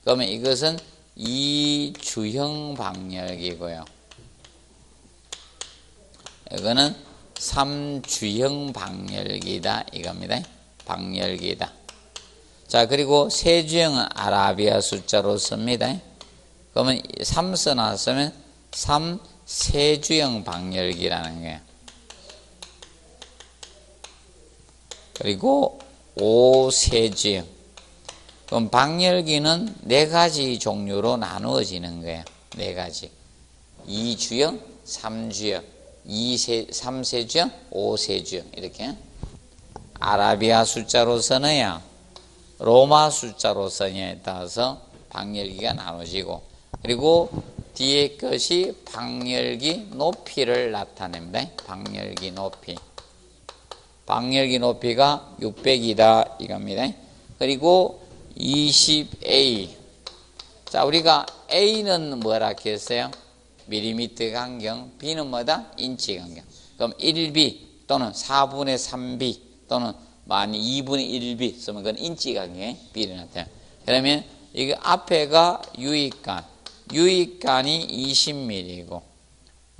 [SPEAKER 1] 그러면 이것은 이주형 방열기고요. 이거는 3주형 방열기다 이겁니다. 방열기다. 자, 그리고 세주형은 아라비아 숫자로 씁니다. 그러면 3 써놨으면 3세주형 방열기라는 거예요. 그리고 5세주형. 그럼 방열기는 4가지 종류로 나누어지는 거예요. 4가지. 2주형, 3주형, 3세주형, 5세주형. 이렇게. 아라비아 숫자로 써느냐, 로마 숫자로 써냐에 따라서 방열기가 나눠지고, 그리고 뒤에 것이 방열기 높이를 나타냅니다. 방열기 높이. 방열기 높이가 600이다 이겁니다. 그리고 20A. 자, 우리가 A는 뭐라 했어요? 밀리미터 간경, B는 뭐다? 인치 간경. 그럼 1B 또는 4분의 3B 또는 2분의 1B 쓰면 그건 인치 간경의 B를 나타내요. 그러면 이거 앞에가 유익간. 유익간이 20mm이고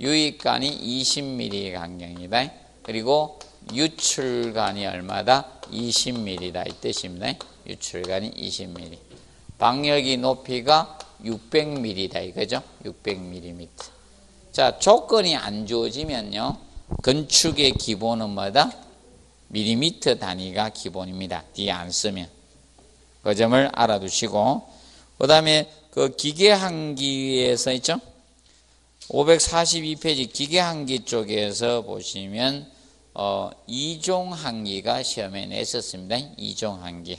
[SPEAKER 1] 유익간이 20mm 간경이다. 그리고 유출간이 얼마다? 20mm다 이 뜻입니다. 유출간이 20mm. 방열기 높이가 600mm다 이거죠. 600mm. 자, 조건이 안 주어지면요, 건축의 기본은 뭐다? 밀리미터 단위가 기본입니다. 뒤에 안 쓰면. 그 점을 알아두시고, 그 다음에 그 기계한기에서 있죠? 542페이지 기계한기 쪽에서 보시면 이종 한기가 시험에 냈었습니다. 이종 한기.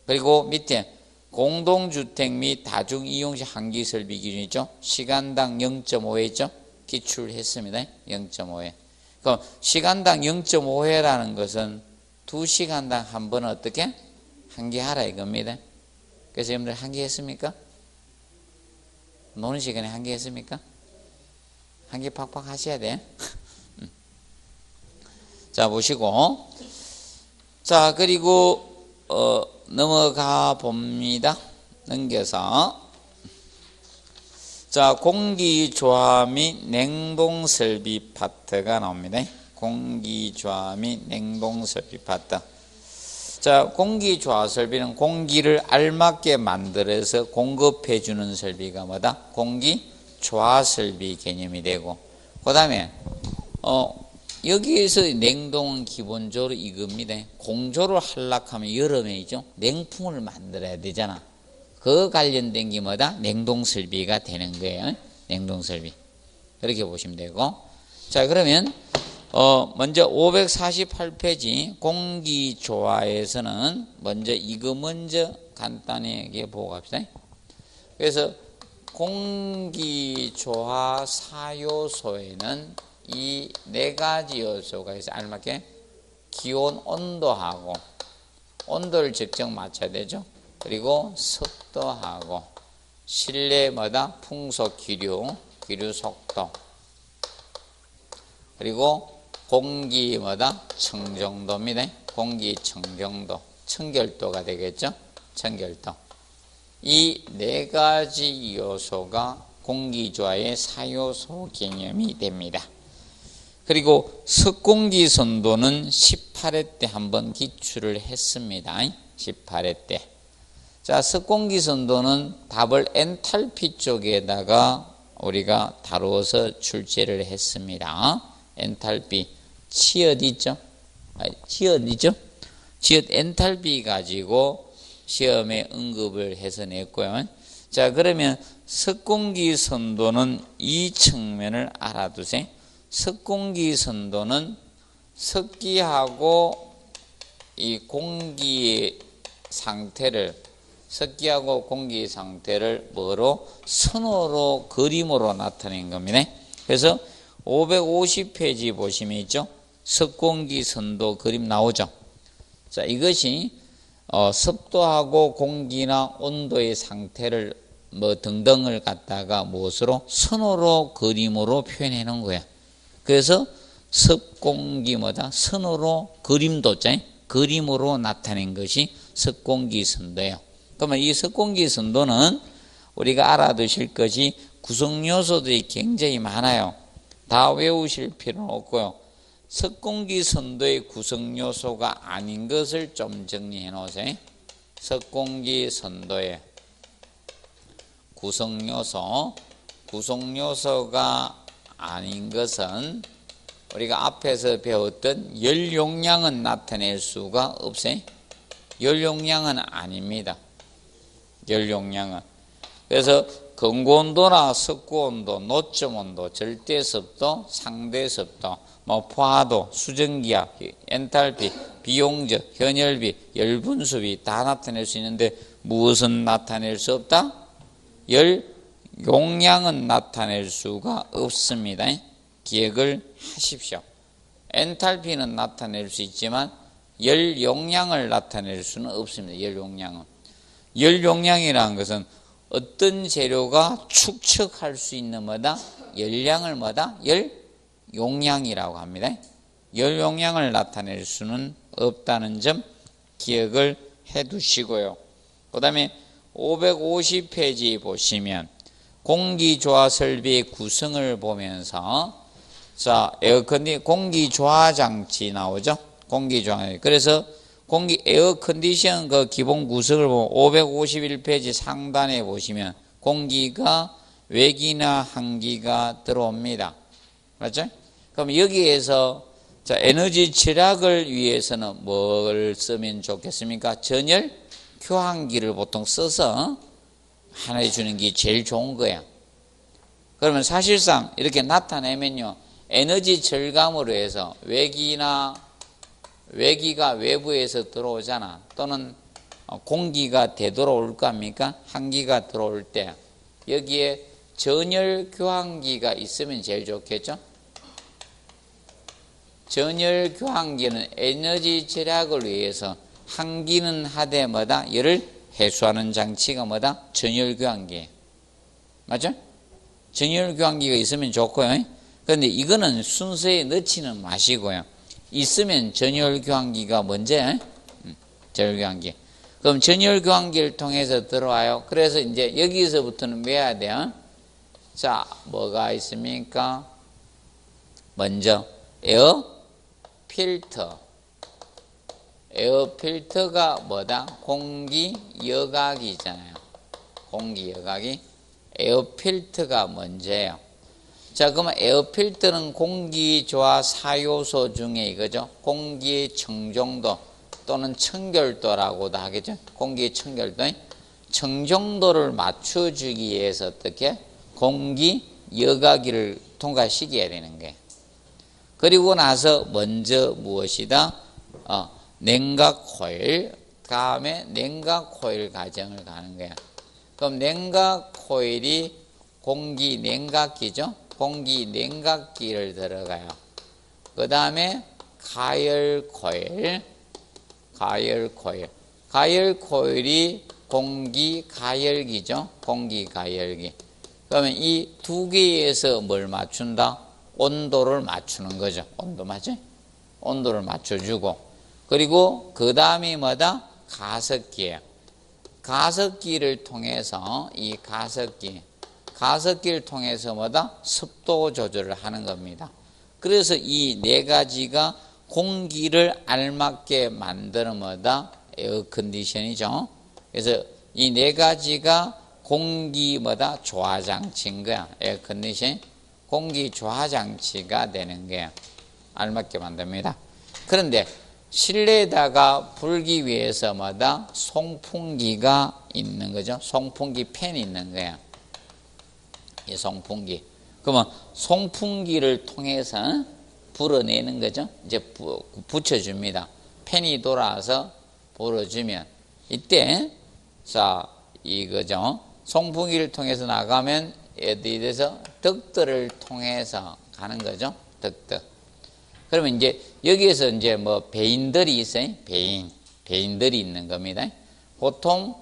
[SPEAKER 1] 그리고 밑에 공동주택 및 다중이용시 한기 설비 기준이죠. 시간당 0.5회죠. 기출했습니다. 0.5회. 그럼 시간당 0.5회라는 것은 2시간당 한 번 어떻게? 한기하라 이겁니다. 그래서 여러분들 한기했습니까? 노는 시간에 한기했습니까? 한기 팍팍 하셔야 돼. 자, 보시고. 자, 그리고, 넘어가 봅니다. 넘겨서. 자, 공기조화 및 냉동설비 파트가 나옵니다. 공기조화 및 냉동설비 파트. 자, 공기조화 설비는 공기를 알맞게 만들어서 공급해주는 설비가 뭐다? 공기조화 설비 개념이 되고, 그 다음에, 여기에서 냉동은 기본적으로 이겁니다. 공조를 하려고 하면 여름에죠. 냉풍을 만들어야 되잖아. 그 관련된 게 뭐다? 냉동설비가 되는 거예요. 냉동설비. 그렇게 보시면 되고. 자, 그러면, 먼저 548페이지 공기조화에서는 먼저 이거 먼저 간단하게 보고 갑시다. 그래서 공기조화 4요소에는 이 4가지 요소가 있어요. 알맞게 기온, 온도하고 온도를 적정 맞춰야 되죠. 그리고 습도하고 실내 뭐다? 풍속, 기류 속도, 그리고 공기 뭐다? 청정도입니다. 공기 청정도, 청결도가 되겠죠. 청결도. 이 4가지 요소가 공기조화의 4요소 개념이 됩니다. 그리고 석공기 선도는 18회 때 한번 기출을 했습니다. 18회 때. 자, 석공기 선도는 답을 엔탈피 쪽에다가 우리가 다루어서 출제를 했습니다. 엔탈피. 치읓 있죠? 치읓 있죠? 치읓 엔탈피 가지고 시험에 언급을 해서 냈고요. 자, 그러면 석공기 선도는 이 측면을 알아두세요. 석공기 선도는 석기하고 이 공기의 상태를, 석기하고 공기의 상태를 뭐로? 선호로, 그림으로 나타낸 겁니다. 그래서 550페이지 보시면 있죠? 석공기 선도 그림 나오죠? 자, 이것이 습도하고 공기나 온도의 상태를 뭐 등등을 갖다가 무엇으로? 선호로, 그림으로 표현해 놓은 거야. 그래서 석공기 뭐다? 선호로 그림도자, 그림으로 나타낸 것이 석공기 선도예요. 그러면 이 석공기 선도는 우리가 알아두실 것이 구성요소들이 굉장히 많아요. 다 외우실 필요는 없고요. 석공기 선도의 구성요소가 아닌 것을 좀 정리해 놓으세요. 석공기 선도의 구성요소가 아닌 것은 우리가 앞에서 배웠던 열 용량은 나타낼 수가 없어요. 열 용량은 아닙니다. 열 용량은. 그래서 근고온도나 석고온도, 노점온도, 절대습도, 상대습도, 뭐 포화도, 수증기압, 엔탈피, 비용적, 현열비, 열분수비 다 나타낼 수 있는데 무엇은 나타낼 수 없다? 열 용량은 나타낼 수가 없습니다. 기억을 하십시오. 엔탈피는 나타낼 수 있지만 열 용량을 나타낼 수는 없습니다. 열 용량은. 열 용량이라는 것은 어떤 재료가 축적할 수 있는 뭐다? 열량을 뭐다? 열 용량이라고 합니다. 열 용량을 나타낼 수는 없다는 점 기억을 해 두시고요. 그 다음에 550페이지 보시면 공기조화 설비의 구성을 보면서 자, 공기조화 장치 나오죠? 공기조화. 그래서 에어컨디션 그 기본 구성을 보면 551페이지 상단에 보시면 공기가 외기나 한기가 들어옵니다. 맞죠? 그럼 여기에서 자, 에너지 절약을 위해서는 뭘 쓰면 좋겠습니까? 전열 교환기를 보통 써서 하나 해주는 게 제일 좋은 거야. 그러면 사실상 이렇게 나타내면요, 에너지 절감으로 해서 외기가 외부에서 들어오잖아. 또는 공기가 되돌아올 거 아닙니까? 한기가 들어올 때 여기에 전열 교환기가 있으면 제일 좋겠죠? 전열 교환기는 에너지 절약을 위해서 한기는 하되 뭐다? 열을 해소하는 장치가 뭐다? 전열 교환기. 맞죠? 전열 교환기가 있으면 좋고요. 그런데 이거는 순서에 넣지는 마시고요. 있으면 전열 교환기가 먼저, 전열 교환기. 그럼 전열 교환기를 통해서 들어와요. 그래서 이제 여기서부터는 뭐 해야 돼요? 자, 뭐가 있습니까? 먼저 에어 필터. 에어 필터가 뭐다? 공기 여각이잖아요. 공기 여각이. 에어 필터가 먼저예요. 자, 그러면 에어 필터는 공기 조화 사요소 중에 이거죠. 공기의 청정도 또는 청결도라고도 하겠죠. 공기의 청결도. 청정도를 맞춰주기 위해서 어떻게? 공기 여과기를 통과시켜야 되는 거예요. 그리고 나서 먼저 무엇이다? 냉각 코일, 다음에 냉각 코일 과정을 가는 거야. 그럼 냉각 코일이 공기 냉각기죠. 공기 냉각기를 들어가요. 그 다음에 가열 코일, 가열 코일이 공기 가열기죠. 공기 가열기. 그러면 이 두 개에서 뭘 맞춘다? 온도를 맞추는 거죠. 온도 맞죠? 온도를 맞춰주고. 그리고 그 다음이 뭐다? 가습기예요. 가습기를 통해서 이 가습기를 통해서 뭐다? 습도 조절을 하는 겁니다. 그래서 이 네 가지가 공기를 알맞게 만드는 뭐다? 에어컨디션이죠. 그래서 이 네 가지가 공기 뭐다? 조화장치인 거야. 에어컨디션. 공기 조화장치가 되는 거야. 알맞게 만듭니다. 그런데 실내에다가 불기 위해서 뭐다? 송풍기가 있는 거죠. 송풍기 팬이 있는 거야. 이 송풍기. 그러면 송풍기를 통해서 불어내는 거죠. 이제 붙여줍니다. 팬이 돌아와서 불어주면 이때 자 이거죠. 송풍기를 통해서 나가면 어디에서 덕들을 통해서 가는 거죠. 덕들. 그러면 이제 여기에서 이제 뭐 배인들이 있어요. 배인들이 있는 겁니다. 보통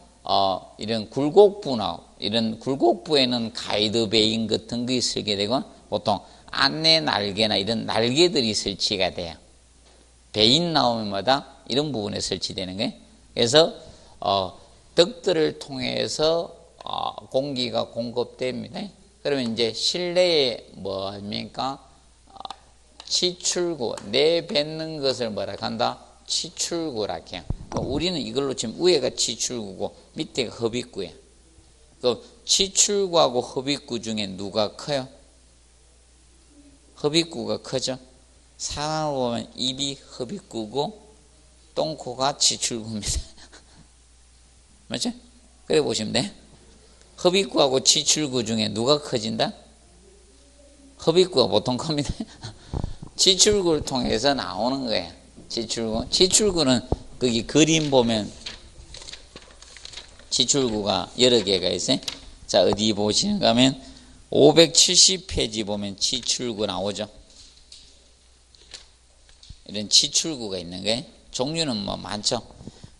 [SPEAKER 1] 이런 굴곡부나 이런 굴곡부에는 가이드 배인 같은 게 쓰게 되고 보통 안내 날개나 이런 날개들이 설치가 돼요. 배인 나오면 마다 이런 부분에 설치되는 거예요. 그래서 덕들을 통해서 공기가 공급됩니다. 그러면 이제 실내에 뭐 합니까? 치출구, 내뱉는 것을 뭐라 한다? 치출구라 해요. 우리는 이걸로 지금 위에가 치출구고 밑에가 흡입구예요. 그 치출구하고 흡입구 중에 누가 커요? 흡입구가 크죠. 사람을 보면 입이 흡입구고 똥코가 치출구입니다. 맞죠? 그래 보시면 돼. 흡입구하고 치출구 중에 누가 커진다? 흡입구가 보통 큽니다. 치출구를 통해서 나오는 거예요. 치출구는 거기 그림 보면 치출구가 여러 개가 있어요. 자, 어디 보시는가 하면 570페이지 보면 치출구 나오죠. 이런 치출구가 있는 거예요. 종류는 뭐 많죠.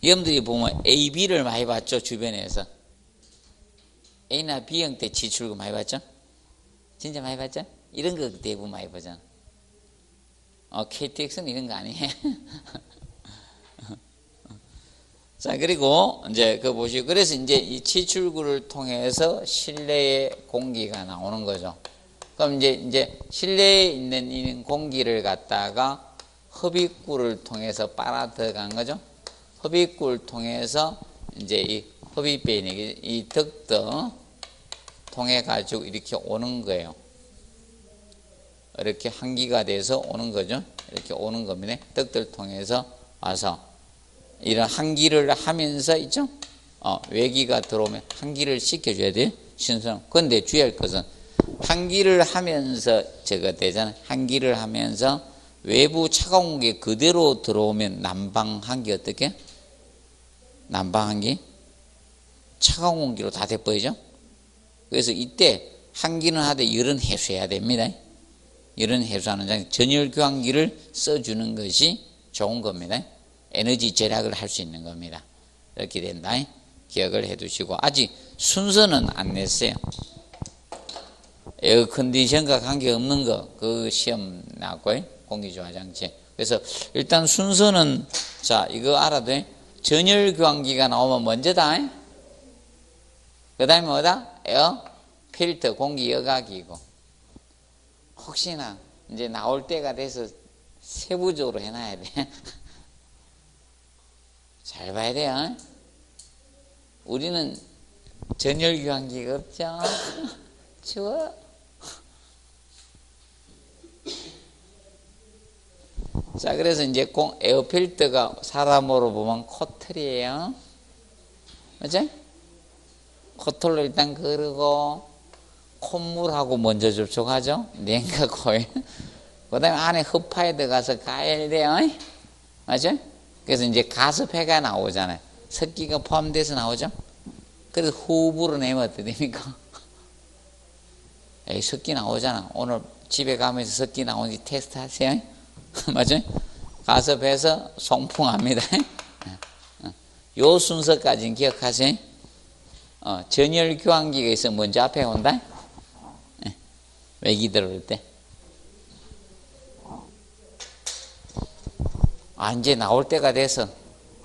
[SPEAKER 1] 여러분들이 보면 A, B를 많이 봤죠. 주변에서. A나 B형 때 치출구 많이 봤죠? 진짜 많이 봤죠? 이런 거 대부분 많이 보잖아. KTX는 이런 거 아니에요. 자, 그리고 이제 그거 보시고, 그래서 이제 이 치출구를 통해서 실내에 공기가 나오는 거죠. 그럼 이제 실내에 있는 이 공기를 갖다가 흡입구를 통해서 빨아 들어간 거죠. 흡입구를 통해서 이제 이 흡입배인, 이 덕도 통해 가지고 이렇게 오는 거예요. 이렇게 한기가 돼서 오는 거죠. 이렇게 오는 겁니다. 덕들 통해서 와서 이런 한기를 하면서 있죠. 외기가 들어오면 한기를 시켜줘야 돼요. 신선. 그런데 주의할 것은 환기를 하면서 저거 되잖아요. 환기를 하면서 외부 차가운 공기 그대로 들어오면 난방 환기 어떻게? 난방 환기? 차가운 공기로 다 돼버리죠. 그래서 이때 환기는 하되 열은 해소해야 됩니다. 열은 해소하는 장 전열 교환기를 써주는 것이 좋은 겁니다. 에너지 절약을 할 수 있는 겁니다. 이렇게 된다. 기억을 해 두시고, 아직 순서는 안 냈어요. 에어컨디션과 관계없는 거, 그 시험 나왔고요. 공기조화장치. 그래서 일단 순서는, 자, 이거 알아도 돼. 전열 교환기가 나오면 먼저다. 그 다음에 뭐다? 에어 필터, 공기 여과기고. 혹시나 이제 나올 때가 돼서 세부적으로 해놔야 돼. 잘 봐야 돼요. 우리는 전열 교환기가 없죠. 추워. 자, 그래서 이제 에어필터가 사람으로 보면 코털이에요. 맞지? 코털로 일단 그르고, 콧물하고 먼저 접촉하죠? 냉가 코일. 그 다음에 안에 흡파에 들어가서 가야 돼요. 맞죠? 그래서 이제 가습해가 나오잖아요. 습기가 포함돼서 나오죠? 그래서 호흡으로 내면 어떻게 됩니까? 에이, 습기 나오잖아. 오늘 집에 가면서 습기 나오는지 테스트 하세요. 맞죠? 가습해서 송풍합니다. 요 순서까지는 기억하세요. 전열 교환기가 있으면 먼저 앞에 온다. 외기 들어올 때. 이제 나올 때가 돼서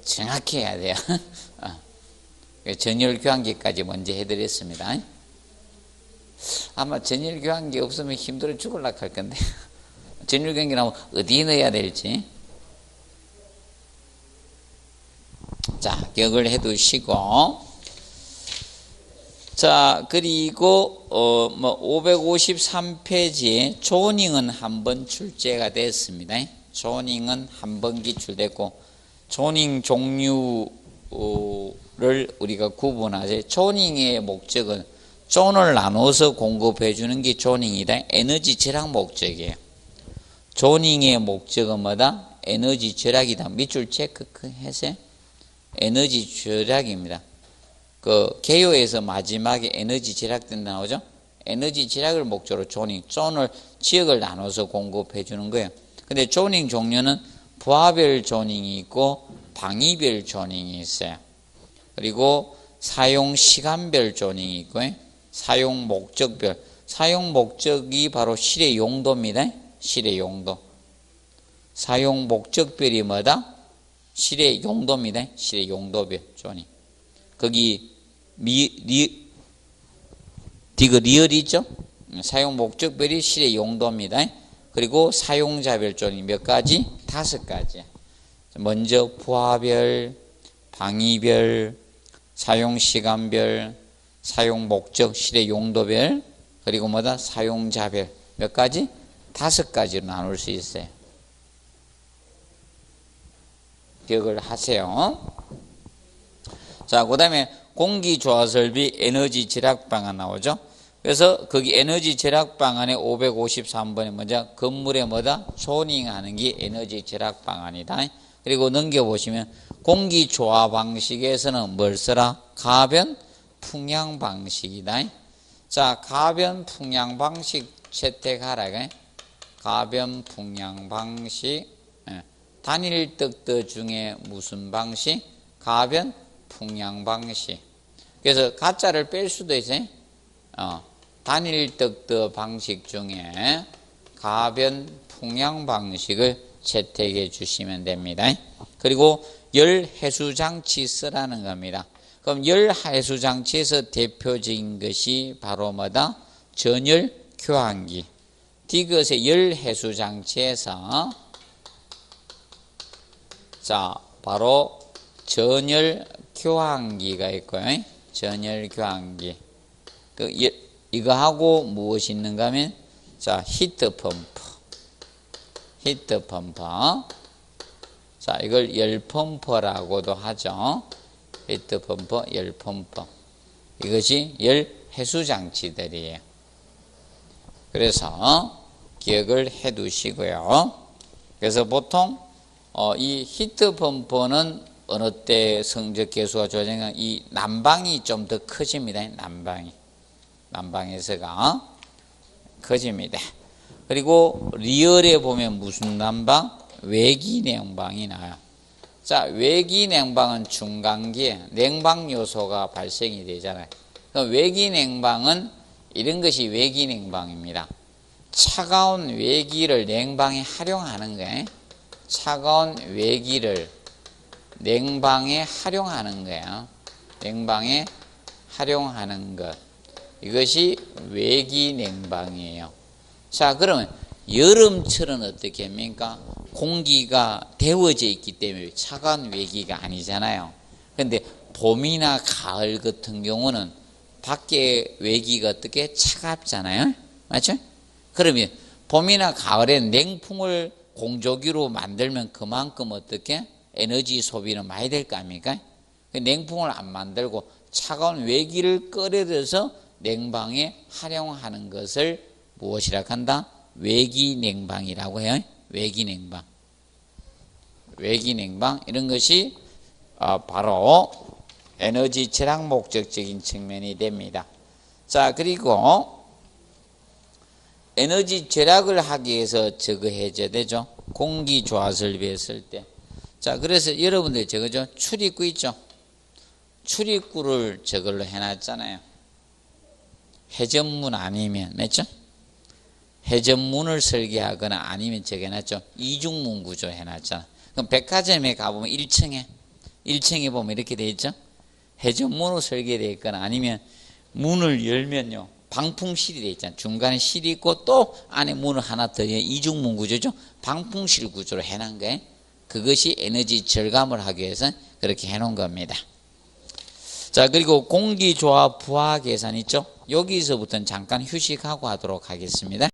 [SPEAKER 1] 정확히 해야 돼요. 전열 교환기까지 먼저 해드렸습니다. 아마 전열 교환기 없으면 힘들어 죽을라 할 건데. 전열 교환기 나오면 어디에 넣어야 될지. 자, 기억을 해 두시고. 자, 그리고 553페이지에 조닝은 한 번 출제가 됐습니다. 조닝은 한 번 기출됐고, 조닝 종류를 우리가 구분하죠. 조닝의 목적은 존을 나눠서 공급해 주는 게 조닝이다. 에너지 절약 목적이에요. 조닝의 목적은 뭐다? 에너지 절약이다. 밑줄 체크해서 에너지 절약입니다. 그 개요에서 마지막에 에너지 절약된다 나오죠? 에너지 절약을 목적으로 조닝, 존을 지역을 나눠서 공급해 주는 거예요. 근데 조닝 종류는 부하별 조닝이 있고 방위별 조닝이 있어요. 그리고 사용 시간별 조닝이 있고 사용 목적별. 사용 목적이 바로 실의 용도입니다. 실의 용도. 사용 목적별이 뭐다? 실의 용도입니다. 실의 용도별 조닝. 거기 디귿 리얼이 있죠? 사용 목적별이 실의 용도입니다. 그리고 사용자별 조닝 몇 가지? 5가지. 먼저 부하별, 방위별, 사용시간별, 사용목적, 실의 용도별, 그리고 뭐다? 사용자별. 몇 가지? 5가지로 나눌 수 있어요. 기억을 하세요. 자, 그 다음에 공기조화설비 에너지 절약 방안 나오죠. 그래서 거기 에너지 절약 방안에 553번에 먼저 건물에 뭐다? 조닝하는 게 에너지 절약 방안이다. 그리고 넘겨보시면 공기조화 방식에서는 뭘 써라? 가변 풍량 방식이다. 자, 가변 풍량 방식 채택하라. 가변 풍량 방식. 단일 떡도 중에 무슨 방식? 가변 풍량 방식. 그래서 가짜를 뺄 수도 있어요. 단일 떡도 방식 중에 가변 풍량 방식을 채택해 주시면 됩니다. 그리고 열 해수 장치 쓰라는 겁니다. 그럼 열 해수 장치에서 대표적인 것이 바로 뭐다? 전열 교환기. 디귿의 열 해수 장치에서 자, 바로 전열 교환기가 있고요. 전열 교환기. 이거하고 무엇이 있는가 하면, 자, 히트 펌프. 히트 펌프. 자, 이걸 열 펌프라고도 하죠. 히트 펌프, 열 펌프. 이것이 열 해수 장치들이에요. 그래서 기억을 해 두시고요. 그래서 보통 이 히트 펌프는 어느 때 성적 계수가 좋아지냐, 이 난방이 좀 더 커집니다. 난방에서가 커집니다. 그리고 리얼에 보면 무슨 난방? 외기 냉방이 나요. 자, 외기 냉방은 중간기에 냉방 요소가 발생이 되잖아요. 그럼 외기 냉방은 이런 것이 외기 냉방입니다. 차가운 외기를 냉방에 활용하는 거예요. 차가운 외기를 냉방에 활용하는 거예요. 냉방에 활용하는 것. 이것이 외기 냉방이에요. 자, 그러면 여름철은 어떻게 합니까? 공기가 데워져 있기 때문에 차가운 외기가 아니잖아요. 그런데 봄이나 가을 같은 경우는 밖에 외기가 어떻게 차갑잖아요. 맞죠? 그러면 봄이나 가을에 냉풍을 공조기로 만들면 그만큼 어떻게 에너지 소비는 많이 될 거 아닙니까? 냉풍을 안 만들고 차가운 외기를 끌어들여서 냉방에 활용하는 것을 무엇이라 한다? 외기 냉방이라고 해요. 외기 냉방. 외기 냉방 이런 것이 바로 에너지 절약 목적적인 측면이 됩니다. 자, 그리고 에너지 절약을 하기 위해서 저거 해줘야 되죠. 공기 조화설비 했을 때. 자, 그래서 여러분들 저거죠. 출입구 있죠. 출입구를 저걸로 해놨잖아요. 회전문 아니면, 맞죠? 회전문을 설계하거나 아니면 저거 해놨죠. 이중문 구조 해놨잖아. 그럼 백화점에 가보면 1층에 보면 이렇게 되어 있죠. 회전문으로 설계되어 있거나 아니면 문을 열면요. 방풍실이 되어 있잖아요. 중간에 실이 있고 또 안에 문을 하나 더 이중문 구조죠. 방풍실 구조로 해놓은 거예요. 그것이 에너지 절감을 하기 위해서 그렇게 해놓은 겁니다. 자, 그리고 공기조화 부하 계산 있죠. 여기서부터는 잠깐 휴식하고 하도록 하겠습니다.